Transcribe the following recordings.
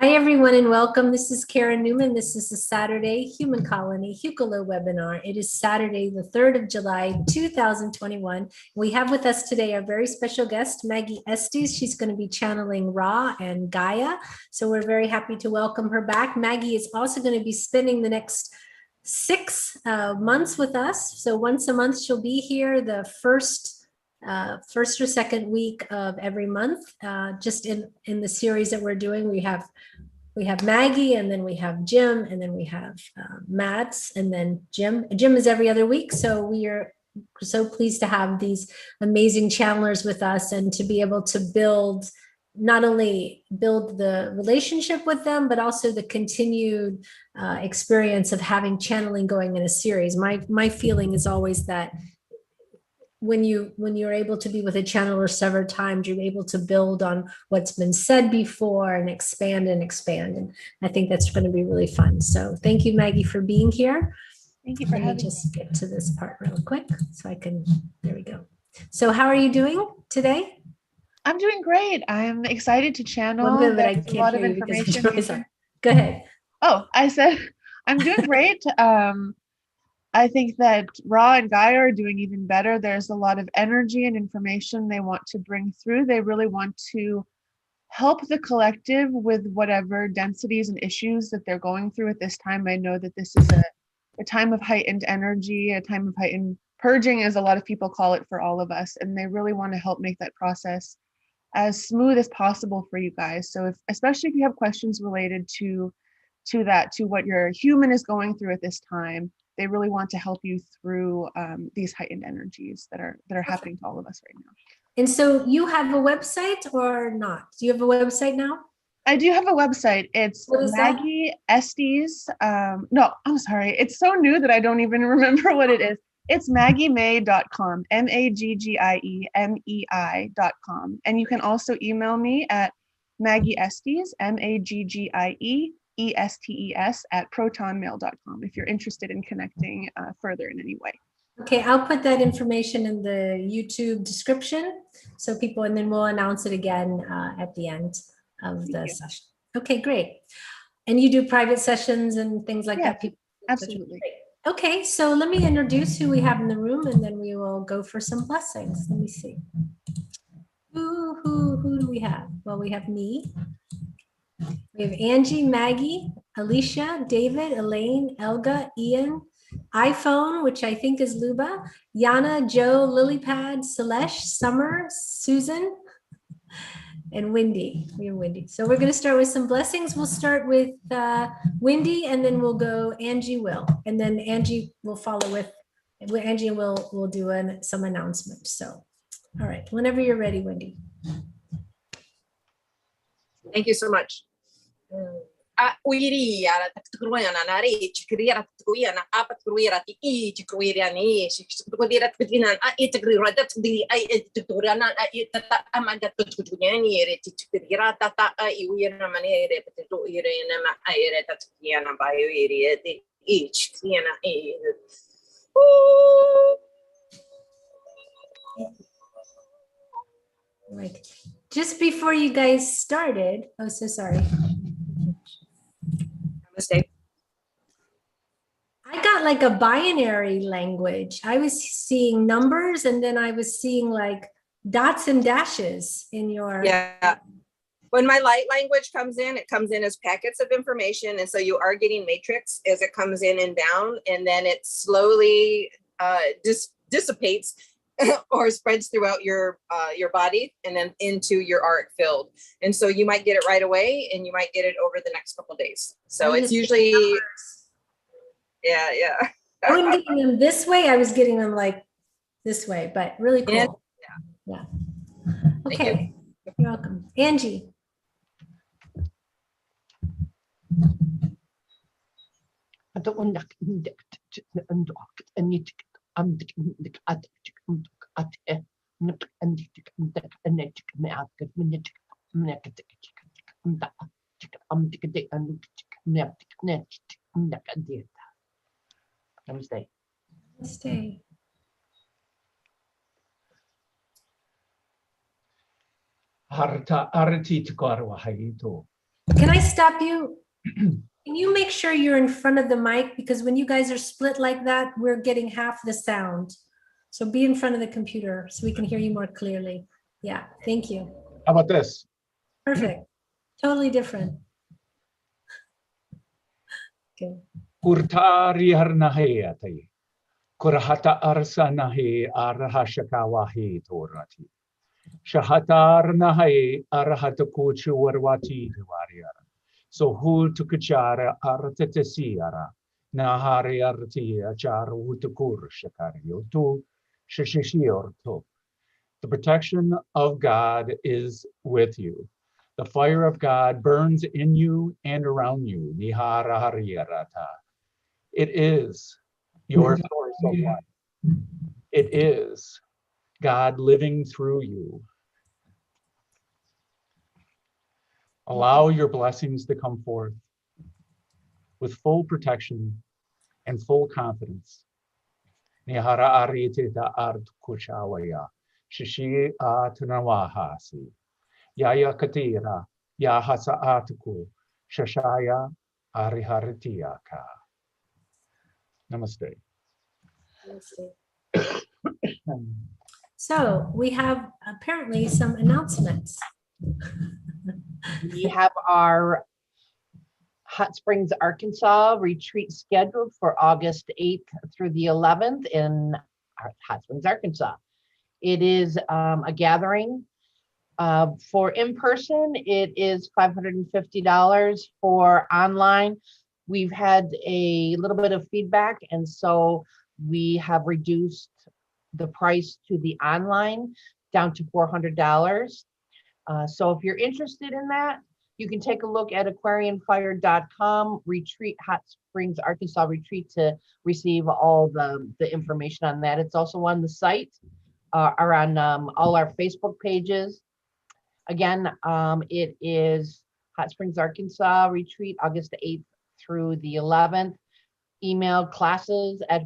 Hi, everyone, and welcome. This is Karen Newman. This is the Saturday Human Colony Hucolo Webinar. It is Saturday, the 3rd of July, 2021. We have with us today our very special guest, Maggie Estes. She's going to be channeling Ra and Gaia. So we're very happy to welcome her back. Maggie is also going to be spending the next 6 months with us. So once a month, she'll be here the first or second week of every month. Just in the series that we're doing, we have Maggie, and then we have Jim, and then we have Mads, and then Jim. Jim is every other week. So we are so pleased to have these amazing channelers with us and to be able to build, not only build the relationship with them, but also the continued experience of having channeling going in a series. My feeling is always that when you're able to be with a channeler several times, you're able to build on what's been said before and expand and expand. And I think that's going to be really fun. So thank you, Maggie, for being here. Thank you for having me. Just get to this part real quick so I can, there we go. So how are you doing today? I'm doing great. I'm excited to channel. One bit, I There's can't a lot of hear you because information. Go ahead. Oh, I said I'm doing great. I think that Ra and Gaia are doing even better. There's a lot of energy and information they want to bring through. They really want to help the collective with whatever densities and issues that they're going through at this time. I know that this is a time of heightened energy, a time of heightened purging, as a lot of people call it, for all of us. And they really want to help make that process as smooth as possible for you guys. So especially if you have questions related to what your human is going through at this time, they really want to help you through these heightened energies that are happening to all of us right now. And so you have a website or not? Do you have a website now? I do have a website. It's Maggie Estes. No, I'm sorry. It's so new that I don't even remember what it is. It's maggiemei.com, MAGGIEMEI.com. And you can also email me at Maggie Estes, MAGGIEESTES @protonmail.com if you're interested in connecting further in any way. Okay, I'll put that information in the YouTube description so people, and then we'll announce it again at the end of the session. Okay, great. And you do private sessions and things like that? People, absolutely. Okay, so let me introduce who we have in the room, and then we will go for some blessings. Let me see. Who do we have? Well, we have me. We have Angie, Maggie, Alicia, David, Elaine, Elga, Ian, iPhone, which I think is Luba, Yana, Joe, Lilypad, Celeste, Summer, Susan, and Wendy. We have Wendy. So we're going to start with some blessings. We'll start with Wendy, and then we'll go Angie will, and then Angie will follow with Angie, and we'll do some announcements. So, all right, whenever you're ready, Wendy. Thank you so much. Uiri ara takruya na nari chikriya takruya na apat kruya ti I chikruya ni chikruya tina itkruya di I tukruya na itata amanda tukruya ni re chikriya tata iuya na mane re petu ire na ma ire takruya na bayo ire ti ich kriya na Right. Just before you guys started, oh, so sorry. Mistake. I got like a binary language. I was seeing numbers, and then I was seeing like dots and dashes in your. Yeah. When my light language comes in, it comes in as packets of information. And so you are getting matrix as it comes in and down, and then it slowly dissipates or spreads throughout your body and then into your auric field. And so you might get it right away, and you might get it over the next couple of days. So it's usually, yeah. I wasn't getting them this way. I was getting them like this way, but really cool. Yeah. Okay. You're welcome. Angie. Namaste. Namaste. Harta arti tukar wahai itu. Can I stop you? Can you make sure you're in front of the mic? Because when you guys are split like that, we're getting half the sound. So be in front of the computer so we can hear you more clearly. Yeah, thank you. How about this? Perfect. Totally different. Okay. Kurtari harnaheate. Kurahata arsanahe arahashakawahi torati. Shahatar nahe arahatakuchu warwati diwariara. So hul tukuchara artatesiara. Nahari arti acharu hutukur shakario tu shishishiorto. The protection of God is with you. The fire of God burns in you and around you. Niharahariarata. It is your source of life. It is God living through you. Allow your blessings to come forth with full protection and full confidence. Nihara aritita art kuchawaya. Shishi atunawahasi. Yaya katira. Yahasa atuku. Shashaya ariharitiaka. Namaste. So we have apparently some announcements. We have our Hot Springs, Arkansas retreat scheduled for August 8th through the 11th in Hot Springs, Arkansas. It is a gathering. For in-person, it is $550. For online, we've had a little bit of feedback, and so we have reduced the price to the online down to $400. So if you're interested in that, you can take a look at aquarianfire.com retreat, Hot Springs, Arkansas retreat to receive all the information on that. It's also on the site or on all our Facebook pages. Again, it is Hot Springs, Arkansas retreat, August 8th through the 11th. Email classes at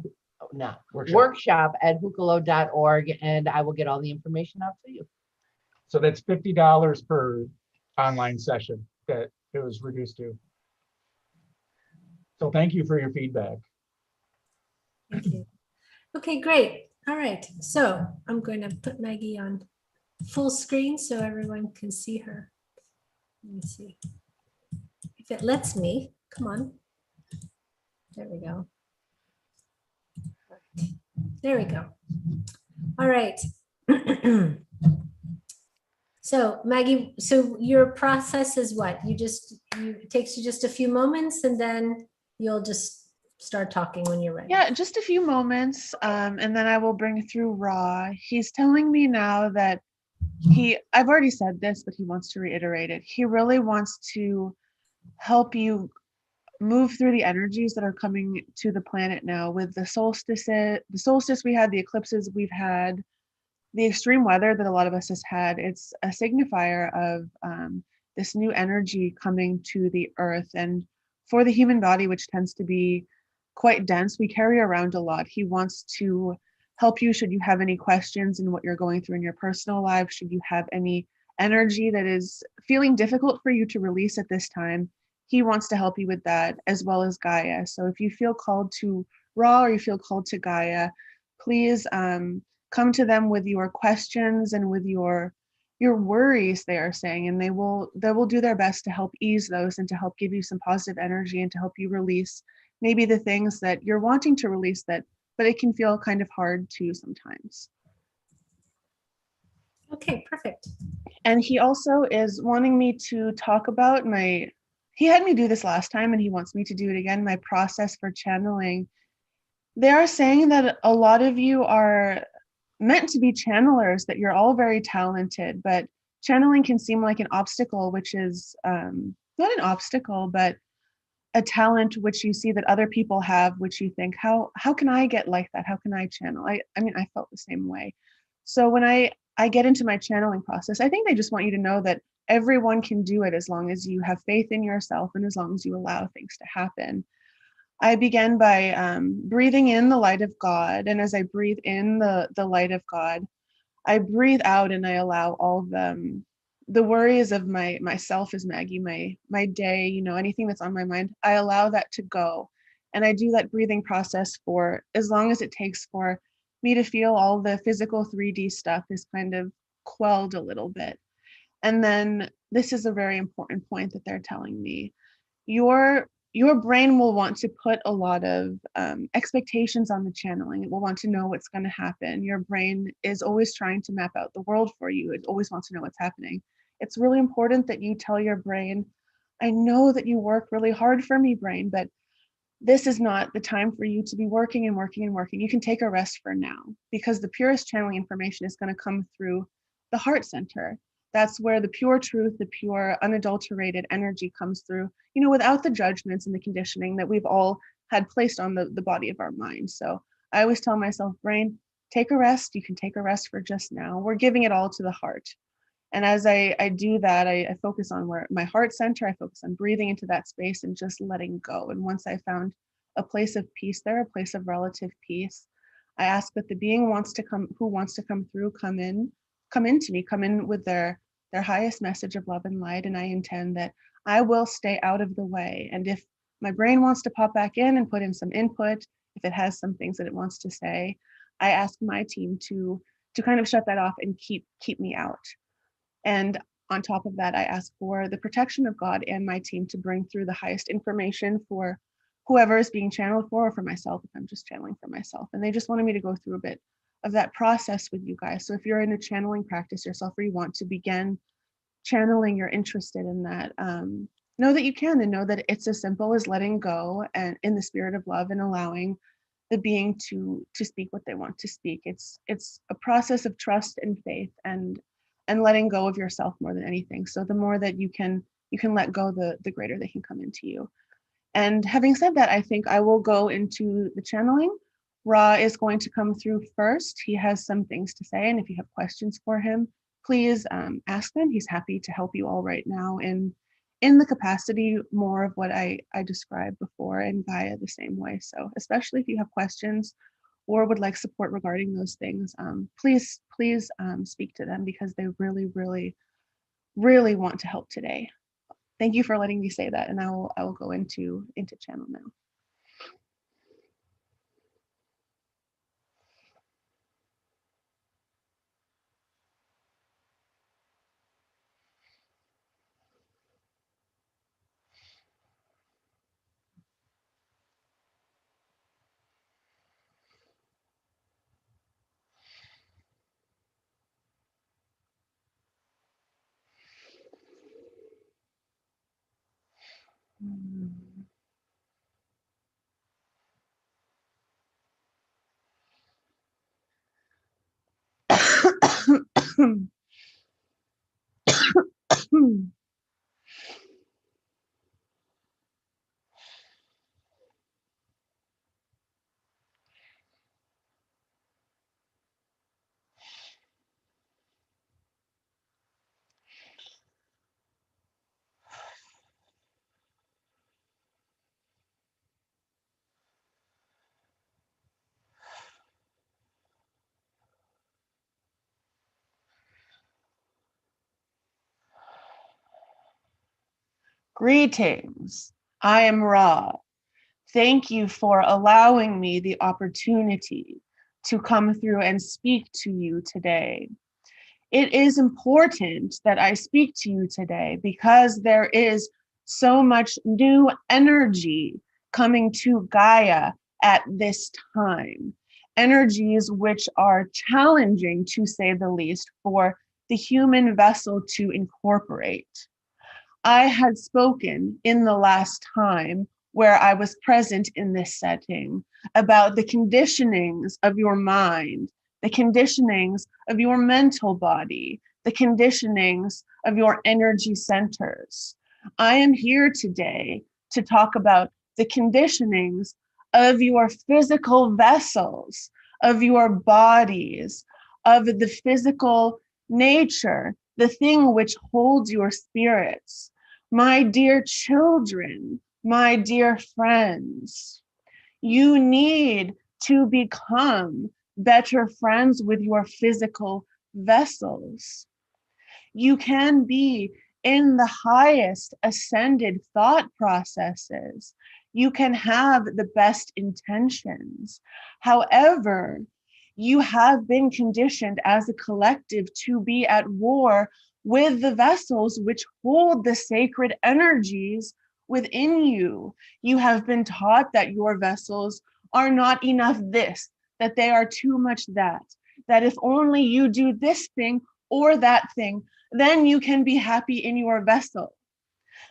workshop at hucolo.org, and I will get all the information out to you. So that's $50 per online session that it was reduced to. So thank you for your feedback. Thank you. Okay, great. All right. So I'm going to put Maggie on full screen so everyone can see her. Let me see if it lets me. Come on. There we go. There we go. All right. So Maggie, so your process is what? It takes you just a few moments and then you'll just start talking when you're ready. Yeah, just a few moments, and then I will bring through Ra. He's telling me now that I've already said this, but he wants to reiterate it. He really wants to help you move through the energies that are coming to the planet now with the solstice we had, the eclipses we've had, the extreme weather that a lot of us has had. It's a signifier of this new energy coming to the earth. And for the human body, which tends to be quite dense, we carry around a lot. He wants to help you should you have any questions in what you're going through in your personal life, should you have any energy that is feeling difficult for you to release at this time. He wants to help you with that, as well as Gaia. So if you feel called to Ra or you feel called to Gaia, please come to them with your questions and with your worries, they are saying, and they will do their best to help ease those and to help give you some positive energy and to help you release maybe the things that you're wanting to release, but it can feel kind of hard to sometimes. Okay, perfect. And he also is wanting me to talk about he had me do this last time and he wants me to do it again, my process for channeling. They are saying that a lot of you are meant to be channelers, that you're all very talented, but channeling can seem like an obstacle, which is not an obstacle, but a talent which you see that other people have, which you think, how can I get like that? How can I channel? I mean, I felt the same way. So when I get into my channeling process, I think they just want you to know that everyone can do it as long as you have faith in yourself and as long as you allow things to happen. I began by breathing in the light of God. And as I breathe in the light of God, I breathe out and I allow all the worries of myself as Maggie, my day, you know, anything that's on my mind, I allow that to go. And I do that breathing process for as long as it takes for me to feel all the physical 3D stuff is kind of quelled a little bit. And then this is a very important point that they're telling me. Your brain will want to put a lot of expectations on the channeling. It will want to know what's going to happen. Your brain is always trying to map out the world for you. It always wants to know what's happening. It's really important that you tell your brain, I know that you work really hard for me, brain, but this is not the time for you to be working and working and working. You can take a rest for now, because the purest channeling information is going to come through the heart center. That's where the pure truth, the pure unadulterated energy comes through, you know, without the judgments and the conditioning that we've all had placed on the body of our mind. So I always tell myself, brain, take a rest. You can take a rest for just now. We're giving it all to the heart. And as I do that, I focus on where my heart center, I focus on breathing into that space and just letting go. And once I found a place of peace there, a place of relative peace, I ask that the being who wants to come through, come into me, come in with their highest message of love and light. And I intend that I will stay out of the way. And if my brain wants to pop back in and put in some input, if it has some things that it wants to say, I ask my team to kind of shut that off and keep me out. And on top of that, I ask for the protection of God and my team to bring through the highest information for whoever is being channeled for, or for myself if I'm just channeling for myself. And they just wanted me to go through a bit of that process with you guys. So if you're in a channeling practice yourself, or you want to begin channeling, you're interested in that, know that you can, and know that it's as simple as letting go and in the spirit of love and allowing the being to speak what they want to speak. It's a process of trust and faith and letting go of yourself more than anything. So the more that you can let go, the greater they can come into you. And having said that, I think I will go into the channeling. Ra is going to come through first. He has some things to say, and if you have questions for him, please ask them. He's happy to help you all right now in the capacity more of what I described before, and Gaia the same way. So especially if you have questions or would like support regarding those things, please speak to them, because they really, really, really want to help today. Thank you for letting me say that, and I will go into channel now. Greetings, I am Ra. Thank you for allowing me the opportunity to come through and speak to you today. It is important that I speak to you today because there is so much new energy coming to Gaia at this time. Energies which are challenging, to say the least, for the human vessel to incorporate. I had spoken in the last time where I was present in this setting about the conditionings of your mind, the conditionings of your mental body, the conditionings of your energy centers. I am here today to talk about the conditionings of your physical vessels, of your bodies, of the physical nature, the thing which holds your spirits. My dear children, my dear friends, you need to become better friends with your physical vessels. You can be in the highest ascended thought processes. You can have the best intentions. However, you have been conditioned as a collective to be at war with the vessels which hold the sacred energies within you. You have been taught that your vessels are not enough this, that they are too much that if only you do this thing or that thing, then you can be happy in your vessel.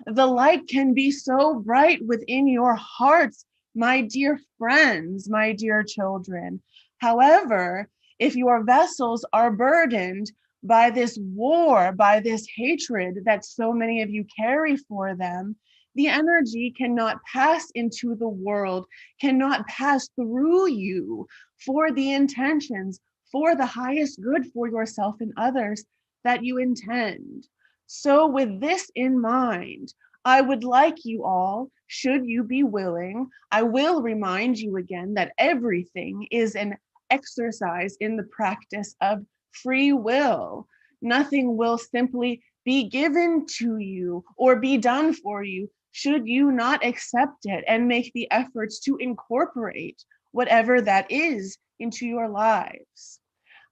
The light can be so bright within your hearts, my dear friends, my dear children. However, if your vessels are burdened by this war, by this hatred that so many of you carry for them, the energy cannot pass into the world, cannot pass through you for the intentions, for the highest good for yourself and others that you intend. So with this in mind, I would like you all, should you be willing, I will remind you again that everything is an exercise in the practice of free will. Nothing will simply be given to you or be done for you should you not accept it and make the efforts to incorporate whatever that is into your lives.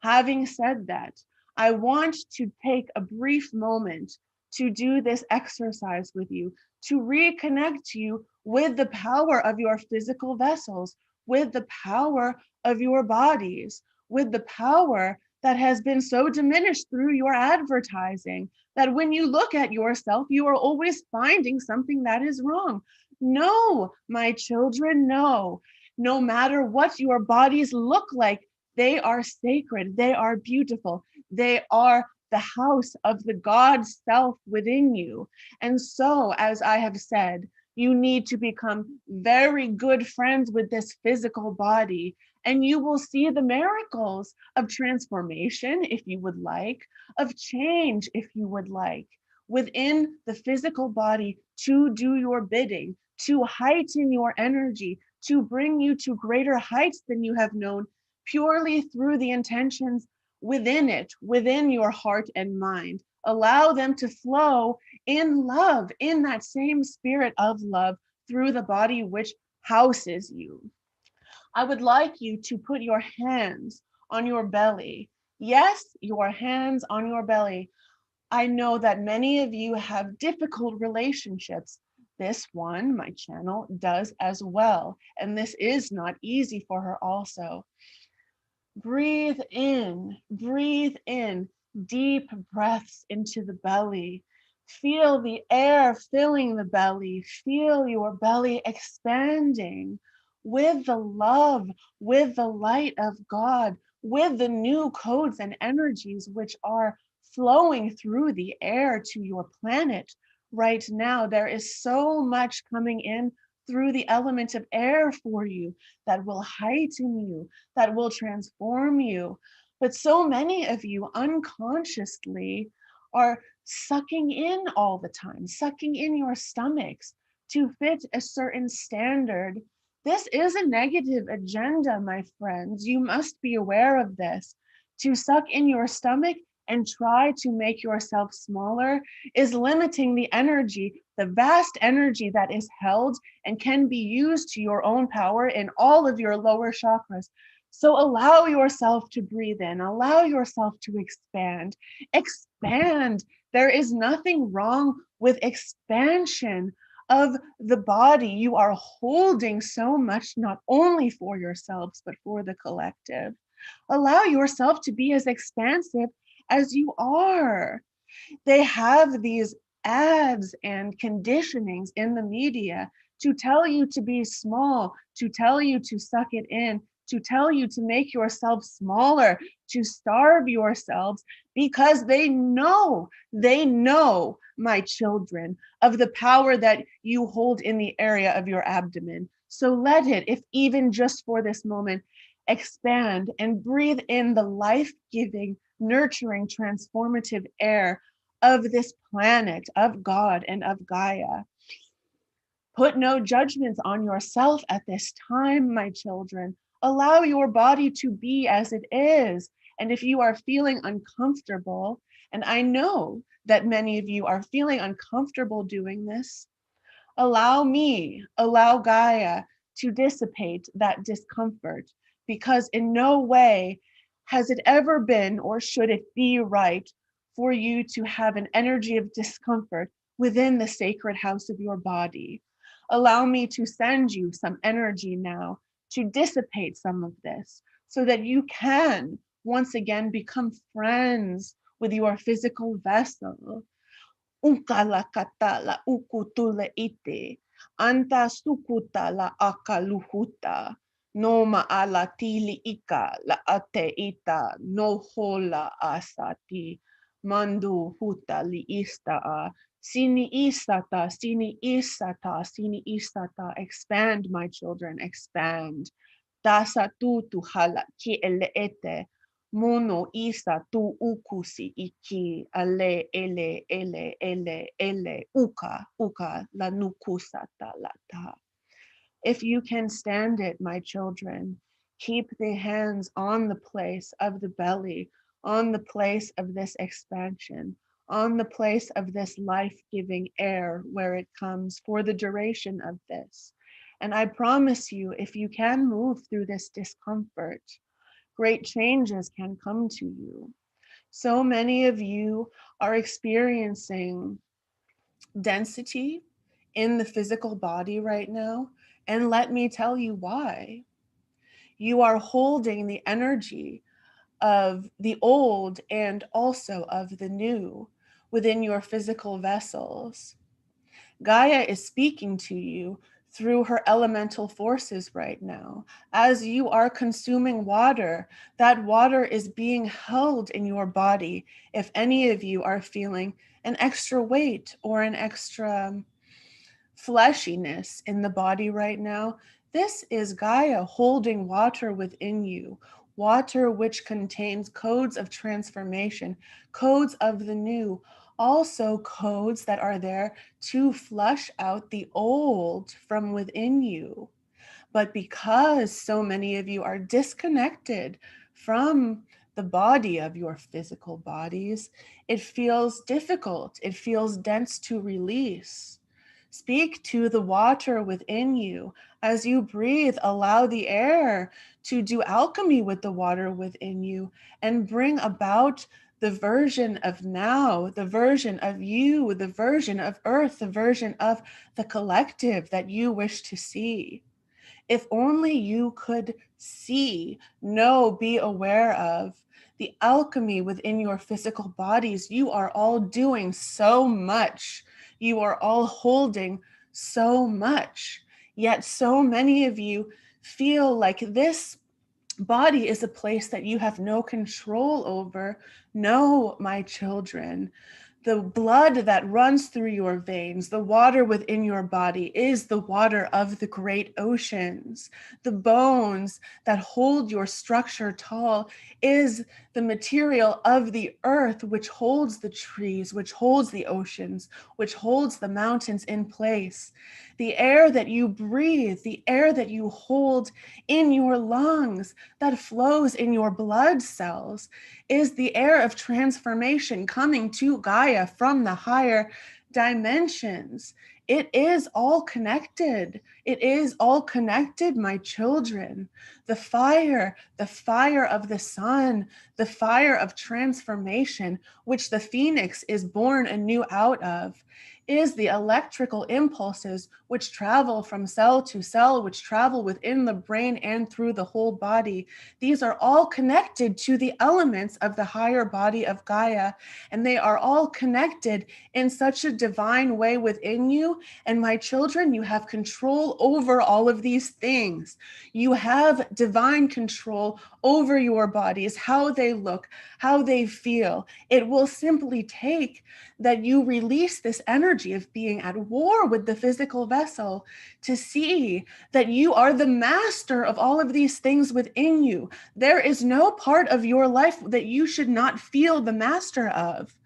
Having said that, I want to take a brief moment to do this exercise with you, to reconnect you with the power of your physical vessels, with the power of your bodies, with the power that has been so diminished through your advertising that when you look at yourself, you are always finding something that is wrong. No, my children, no. No matter what your bodies look like, they are sacred, they are beautiful, they are the house of the God self within you. And so, as I have said, you need to become very good friends with this physical body, and you will see the miracles of transformation, if you would like, of change, if you would like, within the physical body to do your bidding, to heighten your energy, to bring you to greater heights than you have known, purely through the intentions within it, within your heart and mind. Allow them to flow in love, in that same spirit of love through the body which houses you. I would like you to put your hands on your belly. Yes, your hands on your belly. I know that many of you have difficult relationships. This one, my channel, does as well. And this is not easy for her also. Breathe in, deep breaths into the belly. Feel the air filling the belly. Feel your belly expanding with the love, with the light of God, with the new codes and energies which are flowing through the air to your planet right now. There is so much coming in through the element of air for you that will heighten you, that will transform you. But so many of you unconsciously are sucking in all the time, sucking in your stomachs to fit a certain standard. This is a negative agenda, my friends. You must be aware of this. To suck in your stomach and try to make yourself smaller is limiting the energy, the vast energy that is held and can be used to your own power in all of your lower chakras. So allow yourself to breathe in, allow yourself to expand. Expand. There is nothing wrong with expansion of the body. You are holding so much, not only for yourselves, but for the collective. Allow yourself to be as expansive as you are. They have these ads and conditionings in the media to tell you to be small, to tell you to suck it in, to tell you to make yourself smaller, to starve yourselves, because they know, my children, of the power that you hold in the area of your abdomen. So let it, if even just for this moment, expand and breathe in the life-giving, nurturing, transformative air of this planet, of God and of Gaia. Put no judgments on yourself at this time, my children. Allow your body to be as it is. And if you are feeling uncomfortable, and I know that many of you are feeling uncomfortable doing this, allow Gaia to dissipate that discomfort, because in no way has it ever been or should it be right for you to have an energy of discomfort within the sacred house of your body. Allow me to send you some energy now to dissipate some of this so that you can once again become friends with your physical vessel. Unkala katala ukutule ite, anta sukuta la akaluhuta, no maala tili ika la ate ita, no hola asati, mandu huta li istaa, sini isata, sini isata, sini isata, expand my children, expand. Tasa tu hala ki ele ete, mono isa tu ukusi iki ale ele uka la nukusata lata. If you can stand it, my children, keep the hands on the place of the belly, on the place of this expansion, on the place of this life-giving air where it comes for the duration of this. And I promise you, if you can move through this discomfort, great changes can come to you. So many of you are experiencing density in the physical body right now. And let me tell you why. You are holding the energy of the old and also of the new within your physical vessels. Gaia is speaking to you through her elemental forces right now. As you are consuming water, that water is being held in your body. If any of you are feeling an extra weight or an extra fleshiness in the body right now, this is Gaia holding water within you, water which contains codes of transformation, codes of the new, also codes that are there to flush out the old from within you. But because so many of you are disconnected from the body of your physical bodies, it feels difficult, it feels dense to release. Speak to the water within you. As you breathe, allow the air to do alchemy with the water within you and bring about the version of now, the version of you, the version of Earth, the version of the collective that you wish to see. If only you could see, know, be aware of the alchemy within your physical bodies. You are all doing so much. You are all holding so much. Yet so many of you feel like this body is a place that you have no control over. No, my children. The blood that runs through your veins, the water within your body is the water of the great oceans. The bones that hold your structure tall is the material of the earth, which holds the trees, which holds the oceans, which holds the mountains in place. The air that you breathe, the air that you hold in your lungs, that flows in your blood cells, is the air of transformation coming to Gaia from the higher dimensions. It is all connected. It is all connected, my children. The fire of the sun, the fire of transformation, which the phoenix is born anew out of, is the electrical impulses which travel from cell to cell, which travel within the brain and through the whole body. These are all connected to the elements of the higher body of Gaia, and they are all connected in such a divine way within you. And my children, you have control over all of these things. You have divine control over your bodies, how they look, how they feel. It will simply take that you release this energy of being at war with the physical vessel to see that you are the master of all of these things within you. There is no part of your life that you should not feel the master of.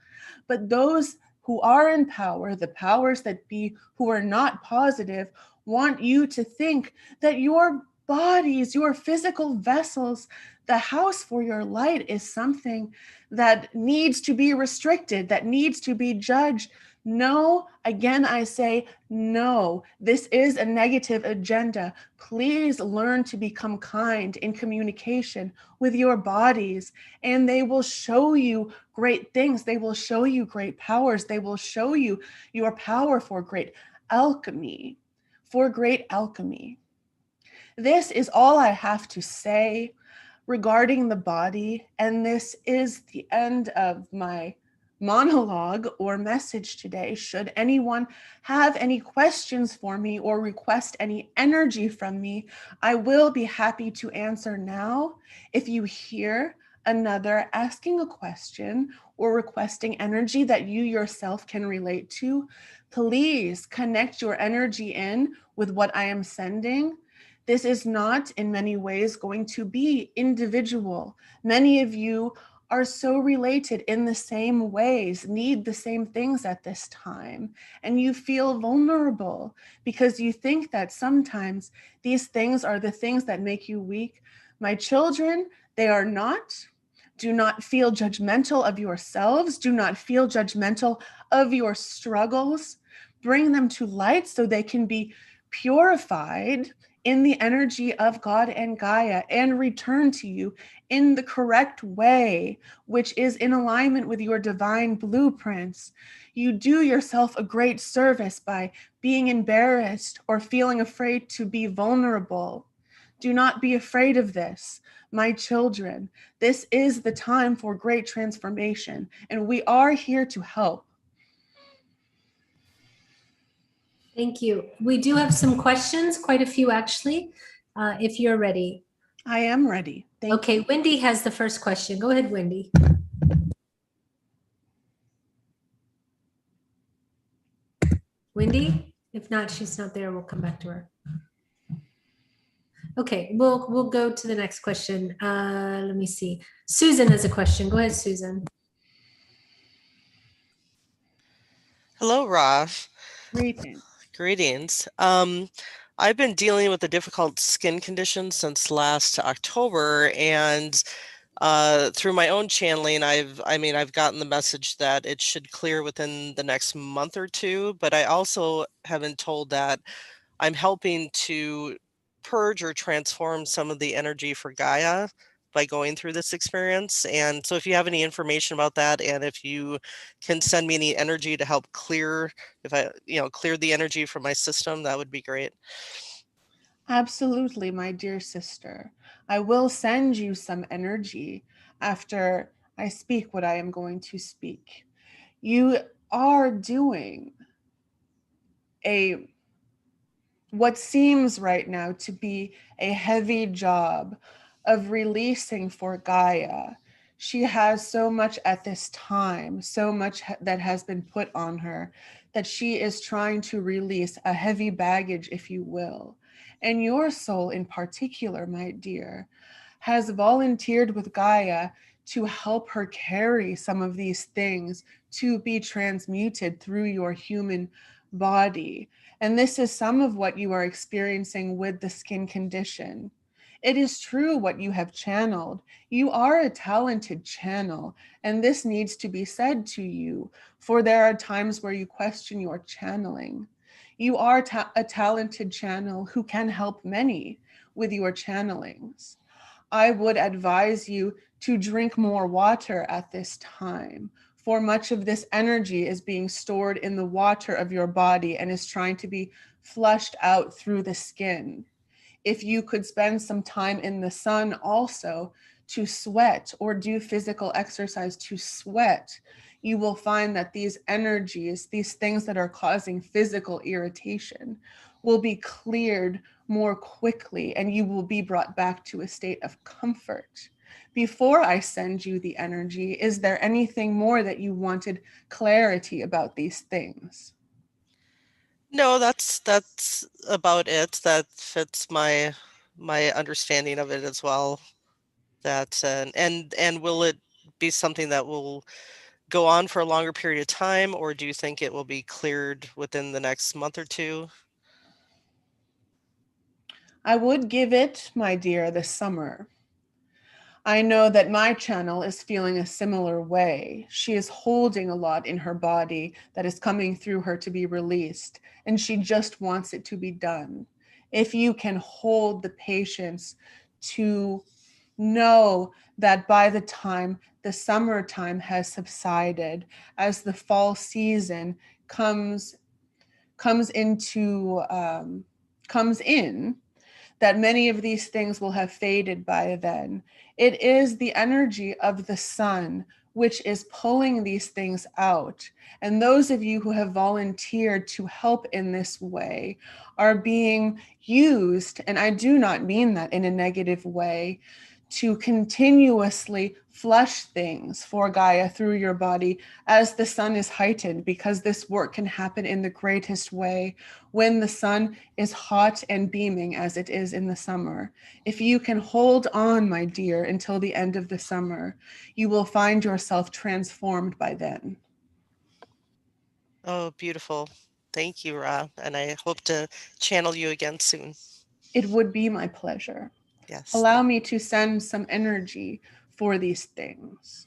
But those who are in power, the powers that be, who are not positive, want you to think that your bodies, your physical vessels, the house for your light is something that needs to be restricted, that needs to be judged. No, again, I say no. This is a negative agenda. Please learn to become kind in communication with your bodies, and they will show you great things. They will show you great powers. They will show you your power for great alchemy, for great alchemy. This is all I have to say regarding the body, and this is the end of my monologue or message today. Should anyone have any questions for me or request any energy from me, I will be happy to answer now. If you hear another asking a question or requesting energy that you yourself can relate to, please connect your energy in with what I am sending. This is not in many ways going to be individual. Many of you are so related in the same ways, need the same things at this time, and you feel vulnerable because you think that sometimes these things are the things that make you weak. My children, they are not. Do not feel judgmental of yourselves. Do not feel judgmental of your struggles. Bring them to light so they can be purified in the energy of God and Gaia and return to you in the correct way, which is in alignment with your divine blueprints. You do yourself a great service by being embarrassed or feeling afraid to be vulnerable. Do not be afraid of this, my children. This is the time for great transformation, and we are here to help. Thank you. We do have some questions, quite a few actually, if you're ready. I am ready. Thank you. Okay, Wendy has the first question. Go ahead, Wendy. Wendy? If not, she's not there. We'll come back to her. Okay, we'll go to the next question. Let me see. Susan has a question. Go ahead, Susan. Hello, Ra. Greetings. Greetings. I've been dealing with a difficult skin condition since last October, and through my own channeling, I've gotten the message that it should clear within the next month or two, but I also have been told that I'm helping to purge or transform some of the energy for Gaia by going through this experience. And so if you have any information about that, and if you can send me any energy to help clear, clear the energy from my system, that would be great. Absolutely, my dear sister. I will send you some energy after I speak what I am going to speak. You are doing what seems right now to be a heavy job of releasing for Gaia. She has so much at this time, so much that has been put on her, that she is trying to release a heavy baggage, if you will. And your soul in particular, my dear, has volunteered with Gaia to help her carry some of these things to be transmuted through your human body. And this is some of what you are experiencing with the skin condition. It is true what you have channeled. You are a talented channel, and this needs to be said to you, for there are times where you question your channeling. You are a talented channel who can help many with your channelings. I would advise you to drink more water at this time, for much of this energy is being stored in the water of your body and is trying to be flushed out through the skin. If you could spend some time in the sun also to sweat or do physical exercise to sweat, you will find that these energies, these things that are causing physical irritation, will be cleared more quickly, and you will be brought back to a state of comfort. Before I send you the energy, is there anything more that you wanted clarity about these things? No, that's about it. That fits my understanding of it as well. That and will it be something that will go on for a longer period of time, or do you think it will be cleared within the next month or two? I would give it, my dear, the summer. I know that my channel is feeling a similar way. She is holding a lot in her body that is coming through her to be released, and she just wants it to be done. If you can hold the patience to know that by the time the summertime has subsided, as the fall season comes in, that many of these things will have faded by then. It is the energy of the sun which is pulling these things out. And those of you who have volunteered to help in this way are being used, and I do not mean that in a negative way, to continuously flush things for Gaia through your body as the sun is heightened, because this work can happen in the greatest way when the sun is hot and beaming as it is in the summer. If you can hold on, my dear, until the end of the summer, you will find yourself transformed by then. Oh, beautiful. Thank you, Ra. And I hope to channel you again soon. It would be my pleasure. Yes. Allow me to send some energy for these things.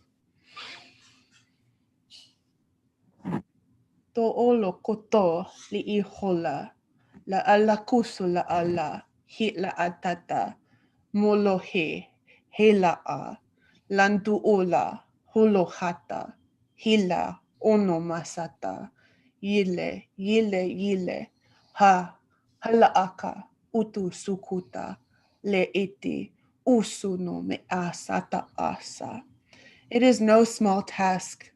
To'olo koto li'ihola, la'ala kusu la'ala, hi la'atata, molohe, hela'a, lantu'ula, holohata, hila, ono masata, yile, ha, hala'aka, utu sukuta, le'iti, usuno me asata asa. It is no small task,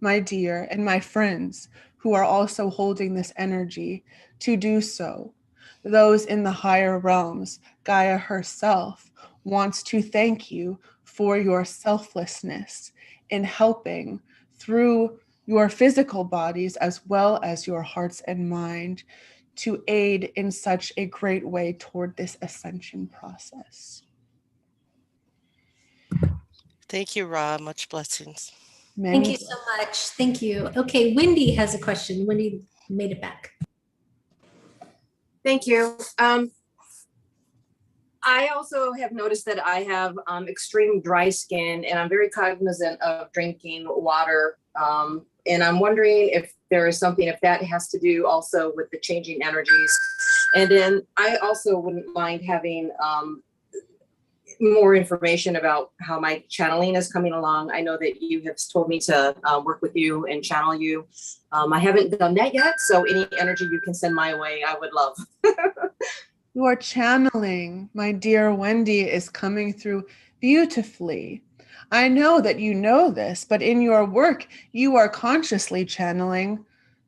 my dear, and my friends who are also holding this energy to do so. Those in the higher realms, Gaia herself wants to thank you for your selflessness in helping through your physical bodies as well as your hearts and mind to aid in such a great way toward this ascension process. Thank you, Ra. Much blessings. Thank you so much. Thank you. Okay, Wendy has a question. Wendy made it back. Thank you. I also have noticed that I have extreme dry skin, and I'm very cognizant of drinking water. And I'm wondering if there is something, if that has to do also with the changing energies. And then I also wouldn't mind having more information about how my channeling is coming along. I know that you have told me to work with you and channel you. I haven't done that yet, so any energy you can send my way, I would love. Your channeling, my dear Wendy, is coming through beautifully. I know that you know this, but in your work, you are consciously channeling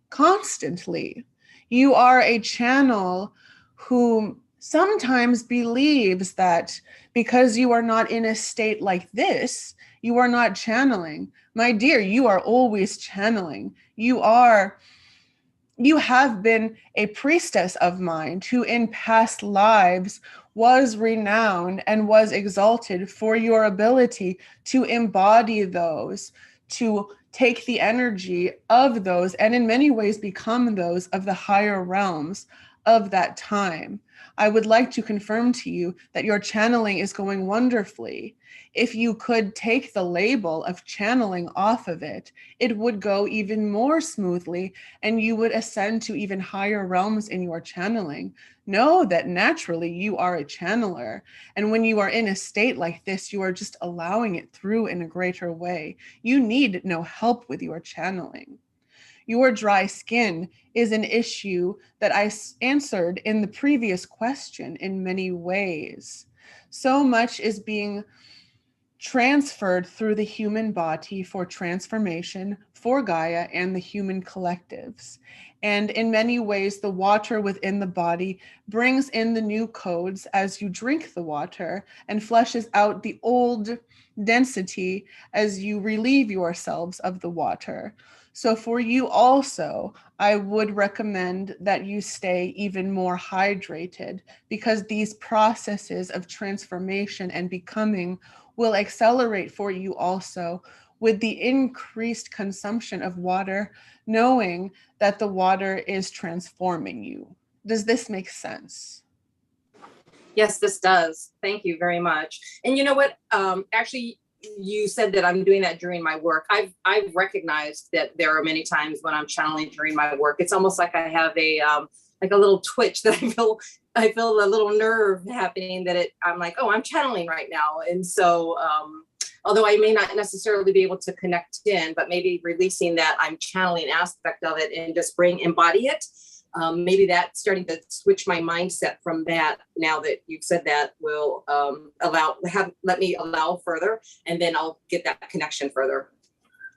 constantly. You are a channel who sometimes believes that because you are not in a state like this, you are not channeling. My dear, you are always channeling. You have been a priestess of mind who in past lives was renowned and was exalted for your ability to embody those, to take the energy of those, and in many ways become those of the higher realms of that time. I would like to confirm to you that your channeling is going wonderfully. If you could take the label of channeling off of it, it would go even more smoothly and you would ascend to even higher realms in your channeling. Know that naturally you are a channeler. And when you are in a state like this, you are just allowing it through in a greater way. You need no help with your channeling. Your dry skin is an issue that I answered in the previous question in many ways. So much is being transferred through the human body for transformation for Gaia and the human collectives. And in many ways, the water within the body brings in the new codes as you drink the water and flushes out the old density as you relieve yourselves of the water. So for you also, I would recommend that you stay even more hydrated, because these processes of transformation and becoming will accelerate for you also with the increased consumption of water, knowing that the water is transforming you. Does this make sense? Yes, this does. Thank you very much. And you know what? Actually, you said that I'm doing that during my work. I've recognized that there are many times when I'm channeling during my work. It's almost like I have a like a little twitch that I feel a little nerve happening that I'm like, oh, I'm channeling right now. And so although I may not necessarily be able to connect in, but maybe releasing that I'm channeling aspect of it and just embody it. Maybe that starting to switch my mindset from that, now that you've said that, will let me allow further, and then I'll get that connection further.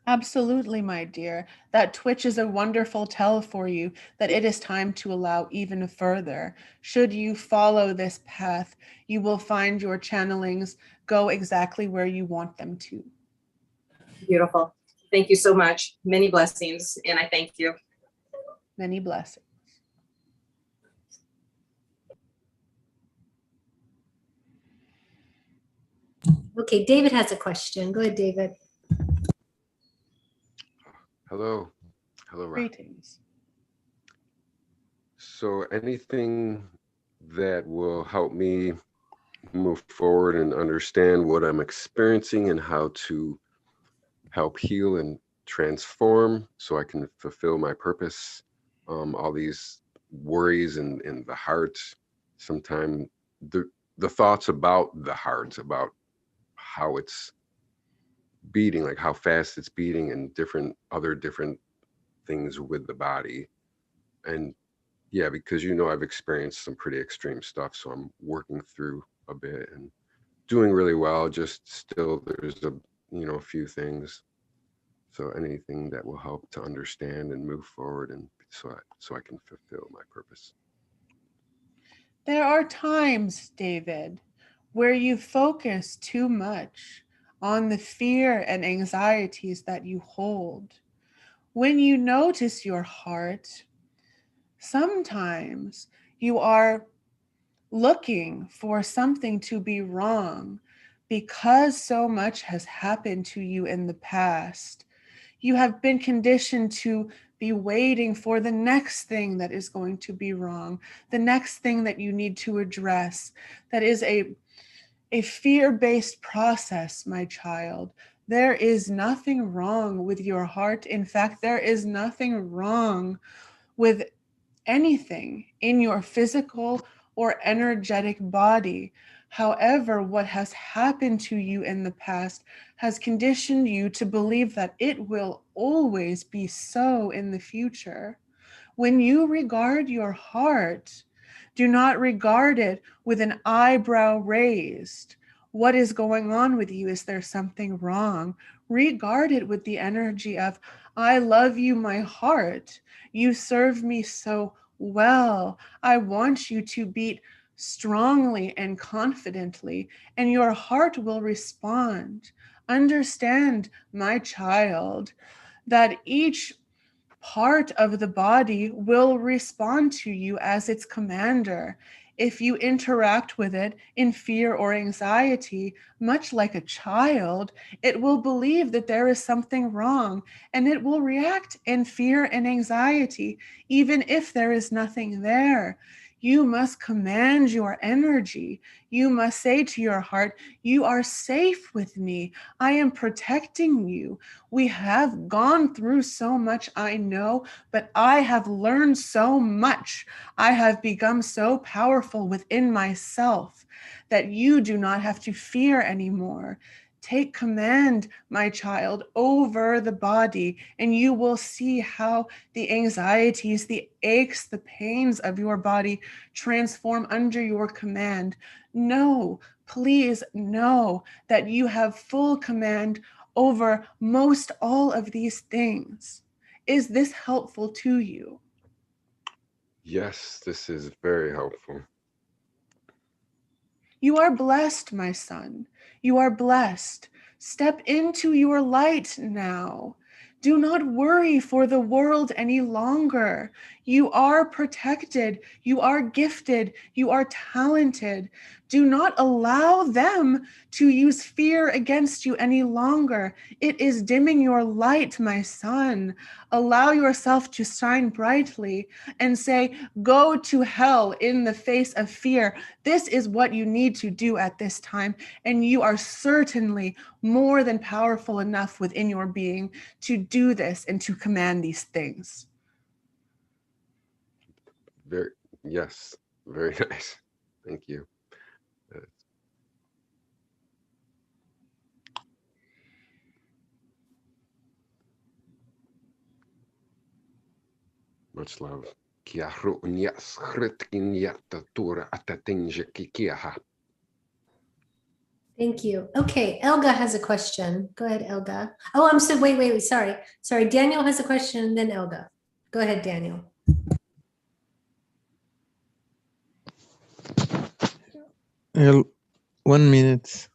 Absolutely, my dear. That twitch is a wonderful tell for you that it is time to allow even further. Should you follow this path, you will find your channelings go exactly where you want them to. Beautiful. Thank you so much. Many blessings, and I thank you. Many blessings. Okay, David has a question. Go ahead, David. Hello. Hello, Rob. Greetings. So anything that will help me move forward and understand what I'm experiencing and how to help heal and transform so I can fulfill my purpose. All these worries in the heart, sometimes the thoughts about the heart, about how it's beating, like how fast it's beating, and other different things with the body. And yeah, because I've experienced some pretty extreme stuff, so I'm working through a bit and doing really well. Just still there's a few things. So anything that will help to understand and move forward, and so I can fulfill my purpose. There are times, David, where you focus too much on the fear and anxieties that you hold. When you notice your heart, sometimes you are looking for something to be wrong because so much has happened to you in the past. You have been conditioned to be waiting for the next thing that is going to be wrong, the next thing that you need to address. That is a fear-based process, my child. There is nothing wrong with your heart. In fact, there is nothing wrong with anything in your physical or energetic body. However, what has happened to you in the past has conditioned you to believe that it will always be so in the future. When you regard your heart, do not regard it with an eyebrow raised. What is going on with you? Is there something wrong? Regard it with the energy of, I love you, my heart. You serve me so well. I want you to beat strongly and confidently, and your heart will respond. Understand, my child, that each part of the body will respond to you as its commander. If you interact with it in fear or anxiety, much like a child, it will believe that there is something wrong, and it will react in fear and anxiety, even if there is nothing there. You must command your energy. You must say to your heart, you are safe with me. I am protecting you. We have gone through so much, I know, but I have learned so much. I have become so powerful within myself that you do not have to fear anymore. Take command, my child, over the body, and you will see how the anxieties, the aches, the pains of your body transform under your command. Know, please know that you have full command over most all of these things. Is this helpful to you? Yes, this is very helpful. You are blessed, my son. You are blessed. Step into your light now. Do not worry for the world any longer. You are protected. You are gifted. You are talented. Do not allow them to use fear against you any longer. It is dimming your light, my son. Allow yourself to shine brightly and say, go to hell in the face of fear. This is what you need to do at this time. And you are certainly more than powerful enough within your being to do this and to command these things. Yes, very nice. Thank you. Much love. Thank you. Okay, Elga has a question. Go ahead, Elga. Oh, I'm so wait. Sorry. Daniel has a question, and then Elga. Go ahead, Daniel. 1 minute.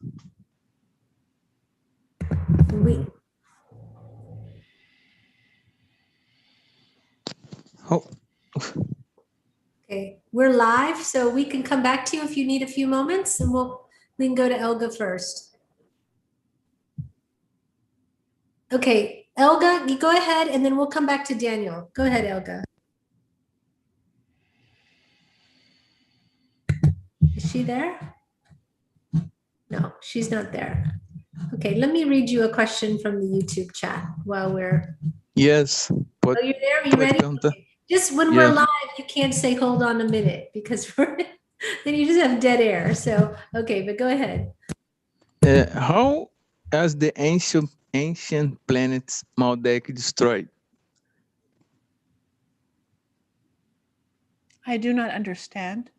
Oh. Okay, we're live, so we can come back to you if you need a few moments, and we can go to Elga first. Okay, Elga, you go ahead, and then we'll come back to Daniel. Go ahead, Elga. Is she there? No, she's not there. Okay, let me read you a question from the YouTube chat while we're... Yes. Oh, you're there? Are you ready? Okay. Just when we're live, you can't say hold on a minute because then you just have dead air. So, okay, but go ahead. How is the ancient planets Maldek destroyed? I do not understand.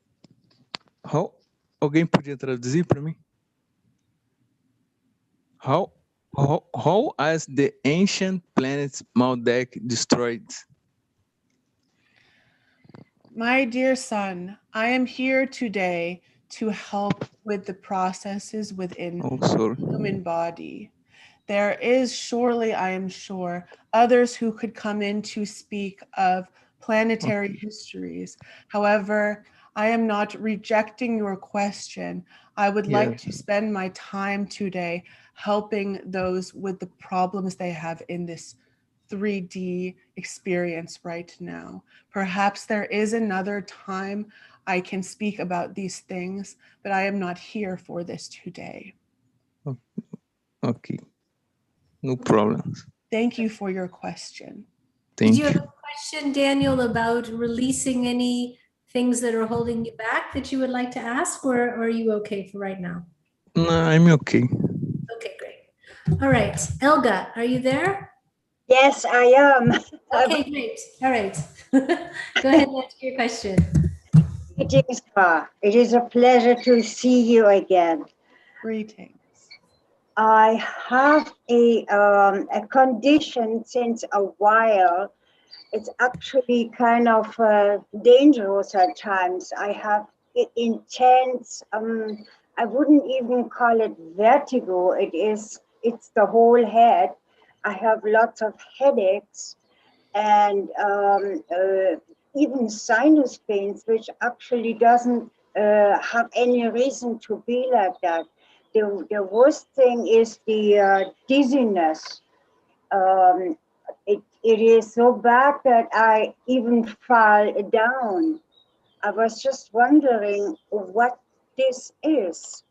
How? Alguém podia traduzir para mim? How is the ancient planets Maldek destroyed? My dear son, I am here today to help with the processes within the human body. There is surely, I am sure, others who could come in to speak of planetary histories. However, I am not rejecting your question. I would like to spend my time today helping those with the problems they have in this 3D experience right now. Perhaps there is another time I can speak about these things, but I am not here for this today. Okay, no problems. Thank you for your question. Did you have a question, Daniel, about releasing any things that are holding you back that you would like to ask, or are you okay for right now? No, I'm okay. Okay, great. All right, Elga, are you there? Yes, I am. Okay, great. All right. Go ahead and answer your question. Greetings, Pa. It is a pleasure to see you again. Greetings. I have a condition since a while. It's actually kind of dangerous at times. I have intense, I wouldn't even call it vertigo. It's the whole head. I have lots of headaches and even sinus pains, which actually doesn't have any reason to be like that. The worst thing is the dizziness. It is so bad that I even fall down. I was just wondering what this is.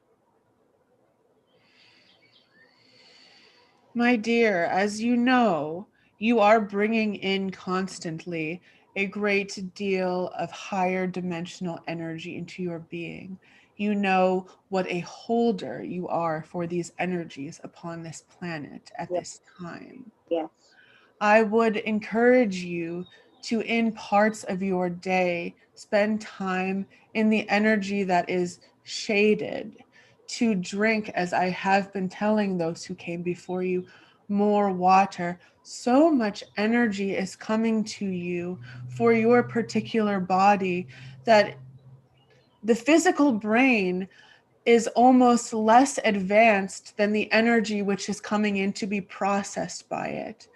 My dear, as you know, you are bringing in constantly a great deal of higher dimensional energy into your being. You know what a holder you are for these energies upon this planet at this time. Yes. I would encourage you to, in parts of your day, spend time in the energy that is shaded, to drink, as I have been telling those who came before you, more water. So much energy is coming to you for your particular body that the physical brain is almost less advanced than the energy which is coming in to be processed by it.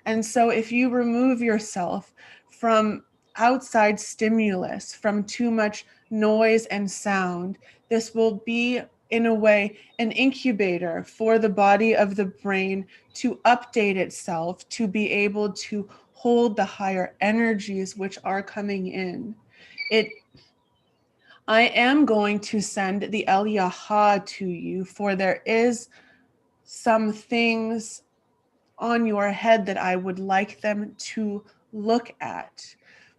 And so if you remove yourself from outside stimulus, from too much noise and sound. This will be, in a way, an incubator for the body of the brain to update itself, to be able to hold the higher energies which are coming in. I am going to send the El Yaha to you, for there is some things on your head that I would like them to look at.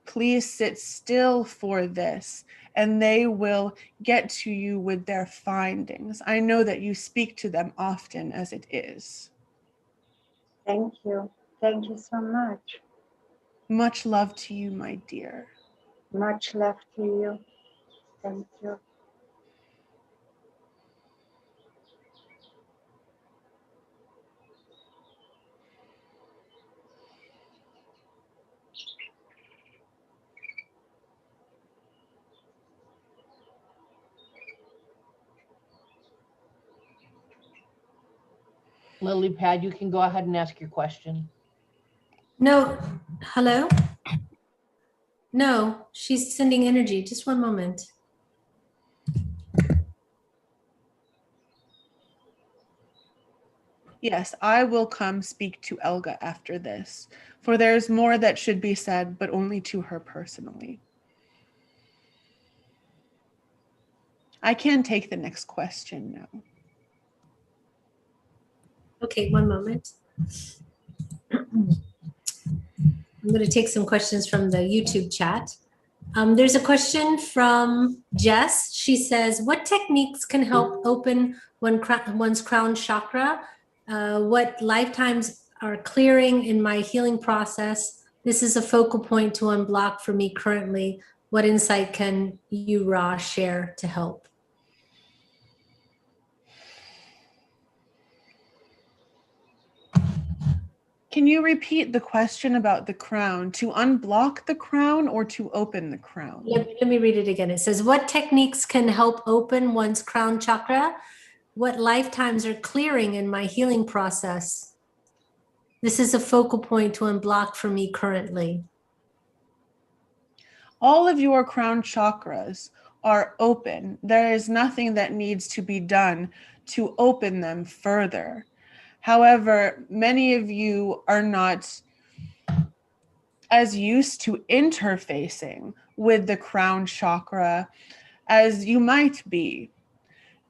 Please sit still for this, and they will get to you with their findings. I know that you speak to them often as it is. Thank you. Thank you so much. Much love to you, my dear. Much love to you. Thank you. Lily Pad, you can go ahead and ask your question. No, hello? No, she's sending energy. Just one moment. Yes, I will come speak to Elga after this, for there's more that should be said, but only to her personally. I can take the next question now. Okay, one moment. I'm going to take some questions from the YouTube chat. There's a question from Jess. She says, what techniques can help open one's crown chakra? What lifetimes are clearing in my healing process? This is a focal point to unblock for me currently. What insight can you, Ra, share to help? Can you repeat the question about the crown? To unblock the crown or to open the crown? Let me read it again. It says, what techniques can help open one's crown chakra? What lifetimes are clearing in my healing process? This is a focal point to unblock for me currently. All of your crown chakras are open. There is nothing that needs to be done to open them further. However, many of you are not as used to interfacing with the crown chakra as you might be.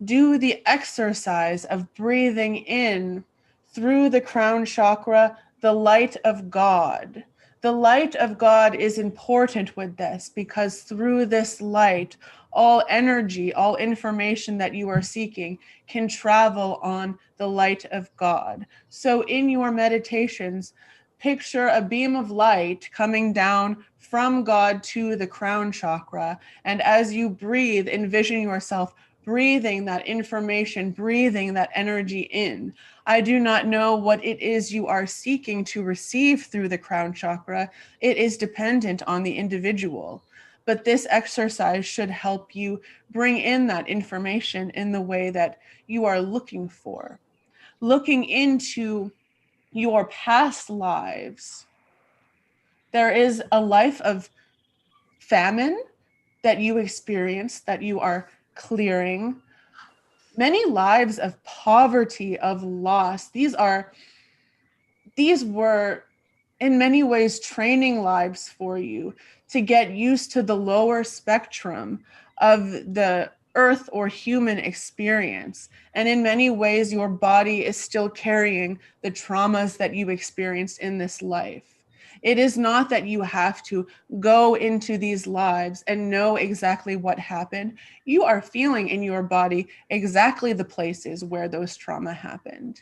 Do the exercise of breathing in through the crown chakra, the light of God. The light of God is important with this because through this light, all energy, all information that you are seeking can travel on the light of God. So in your meditations, picture a beam of light coming down from God to the crown chakra. And as you breathe, envision yourself breathing that information, breathing that energy in. I do not know what it is you are seeking to receive through the crown chakra. It is dependent on the individual. But this exercise should help you bring in that information in the way that you are looking for. Looking into your past lives, there is a life of famine that you experienced, that you are clearing. Many lives of poverty, of loss. These were in many ways training lives for you to get used to the lower spectrum of the earth or human experience. And in many ways, your body is still carrying the traumas that you experienced in this life. It is not that you have to go into these lives and know exactly what happened. You are feeling in your body exactly the places where those trauma happened.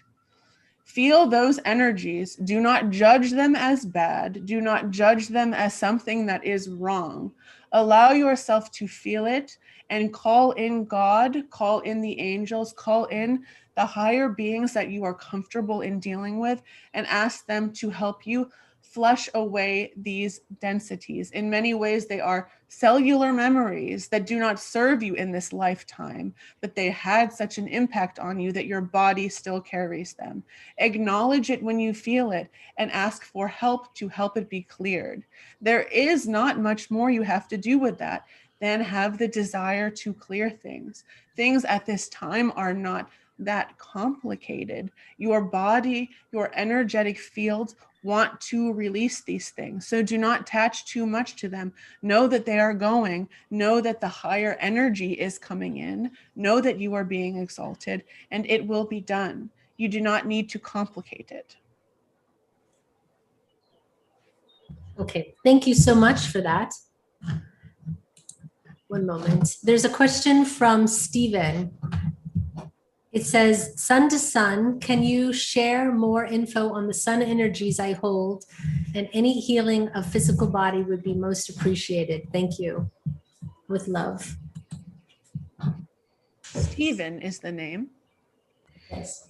Feel those energies. Do not judge them as bad. Do not judge them as something that is wrong. Allow yourself to feel it and call in God, call in the angels, call in the higher beings that you are comfortable in dealing with, and ask them to help you flush away these densities. In many ways, they are cellular memories that do not serve you in this lifetime, but they had such an impact on you that your body still carries them. Acknowledge it when you feel it and ask for help to help it be cleared. There is not much more you have to do with that than have the desire to clear things. Things at this time are not that complicated. Your body, your energetic fields want to release these things. So do not attach too much to them. Know that they are going. Know that the higher energy is coming in. Know that you are being exalted, and it will be done. You do not need to complicate it. Okay, thank you so much for that. One moment. There's a question from Stephen. It says, sun to sun, can you share more info on the sun energies I hold, and any healing of physical body would be most appreciated. Thank you. With love. Stephen is the name. Yes.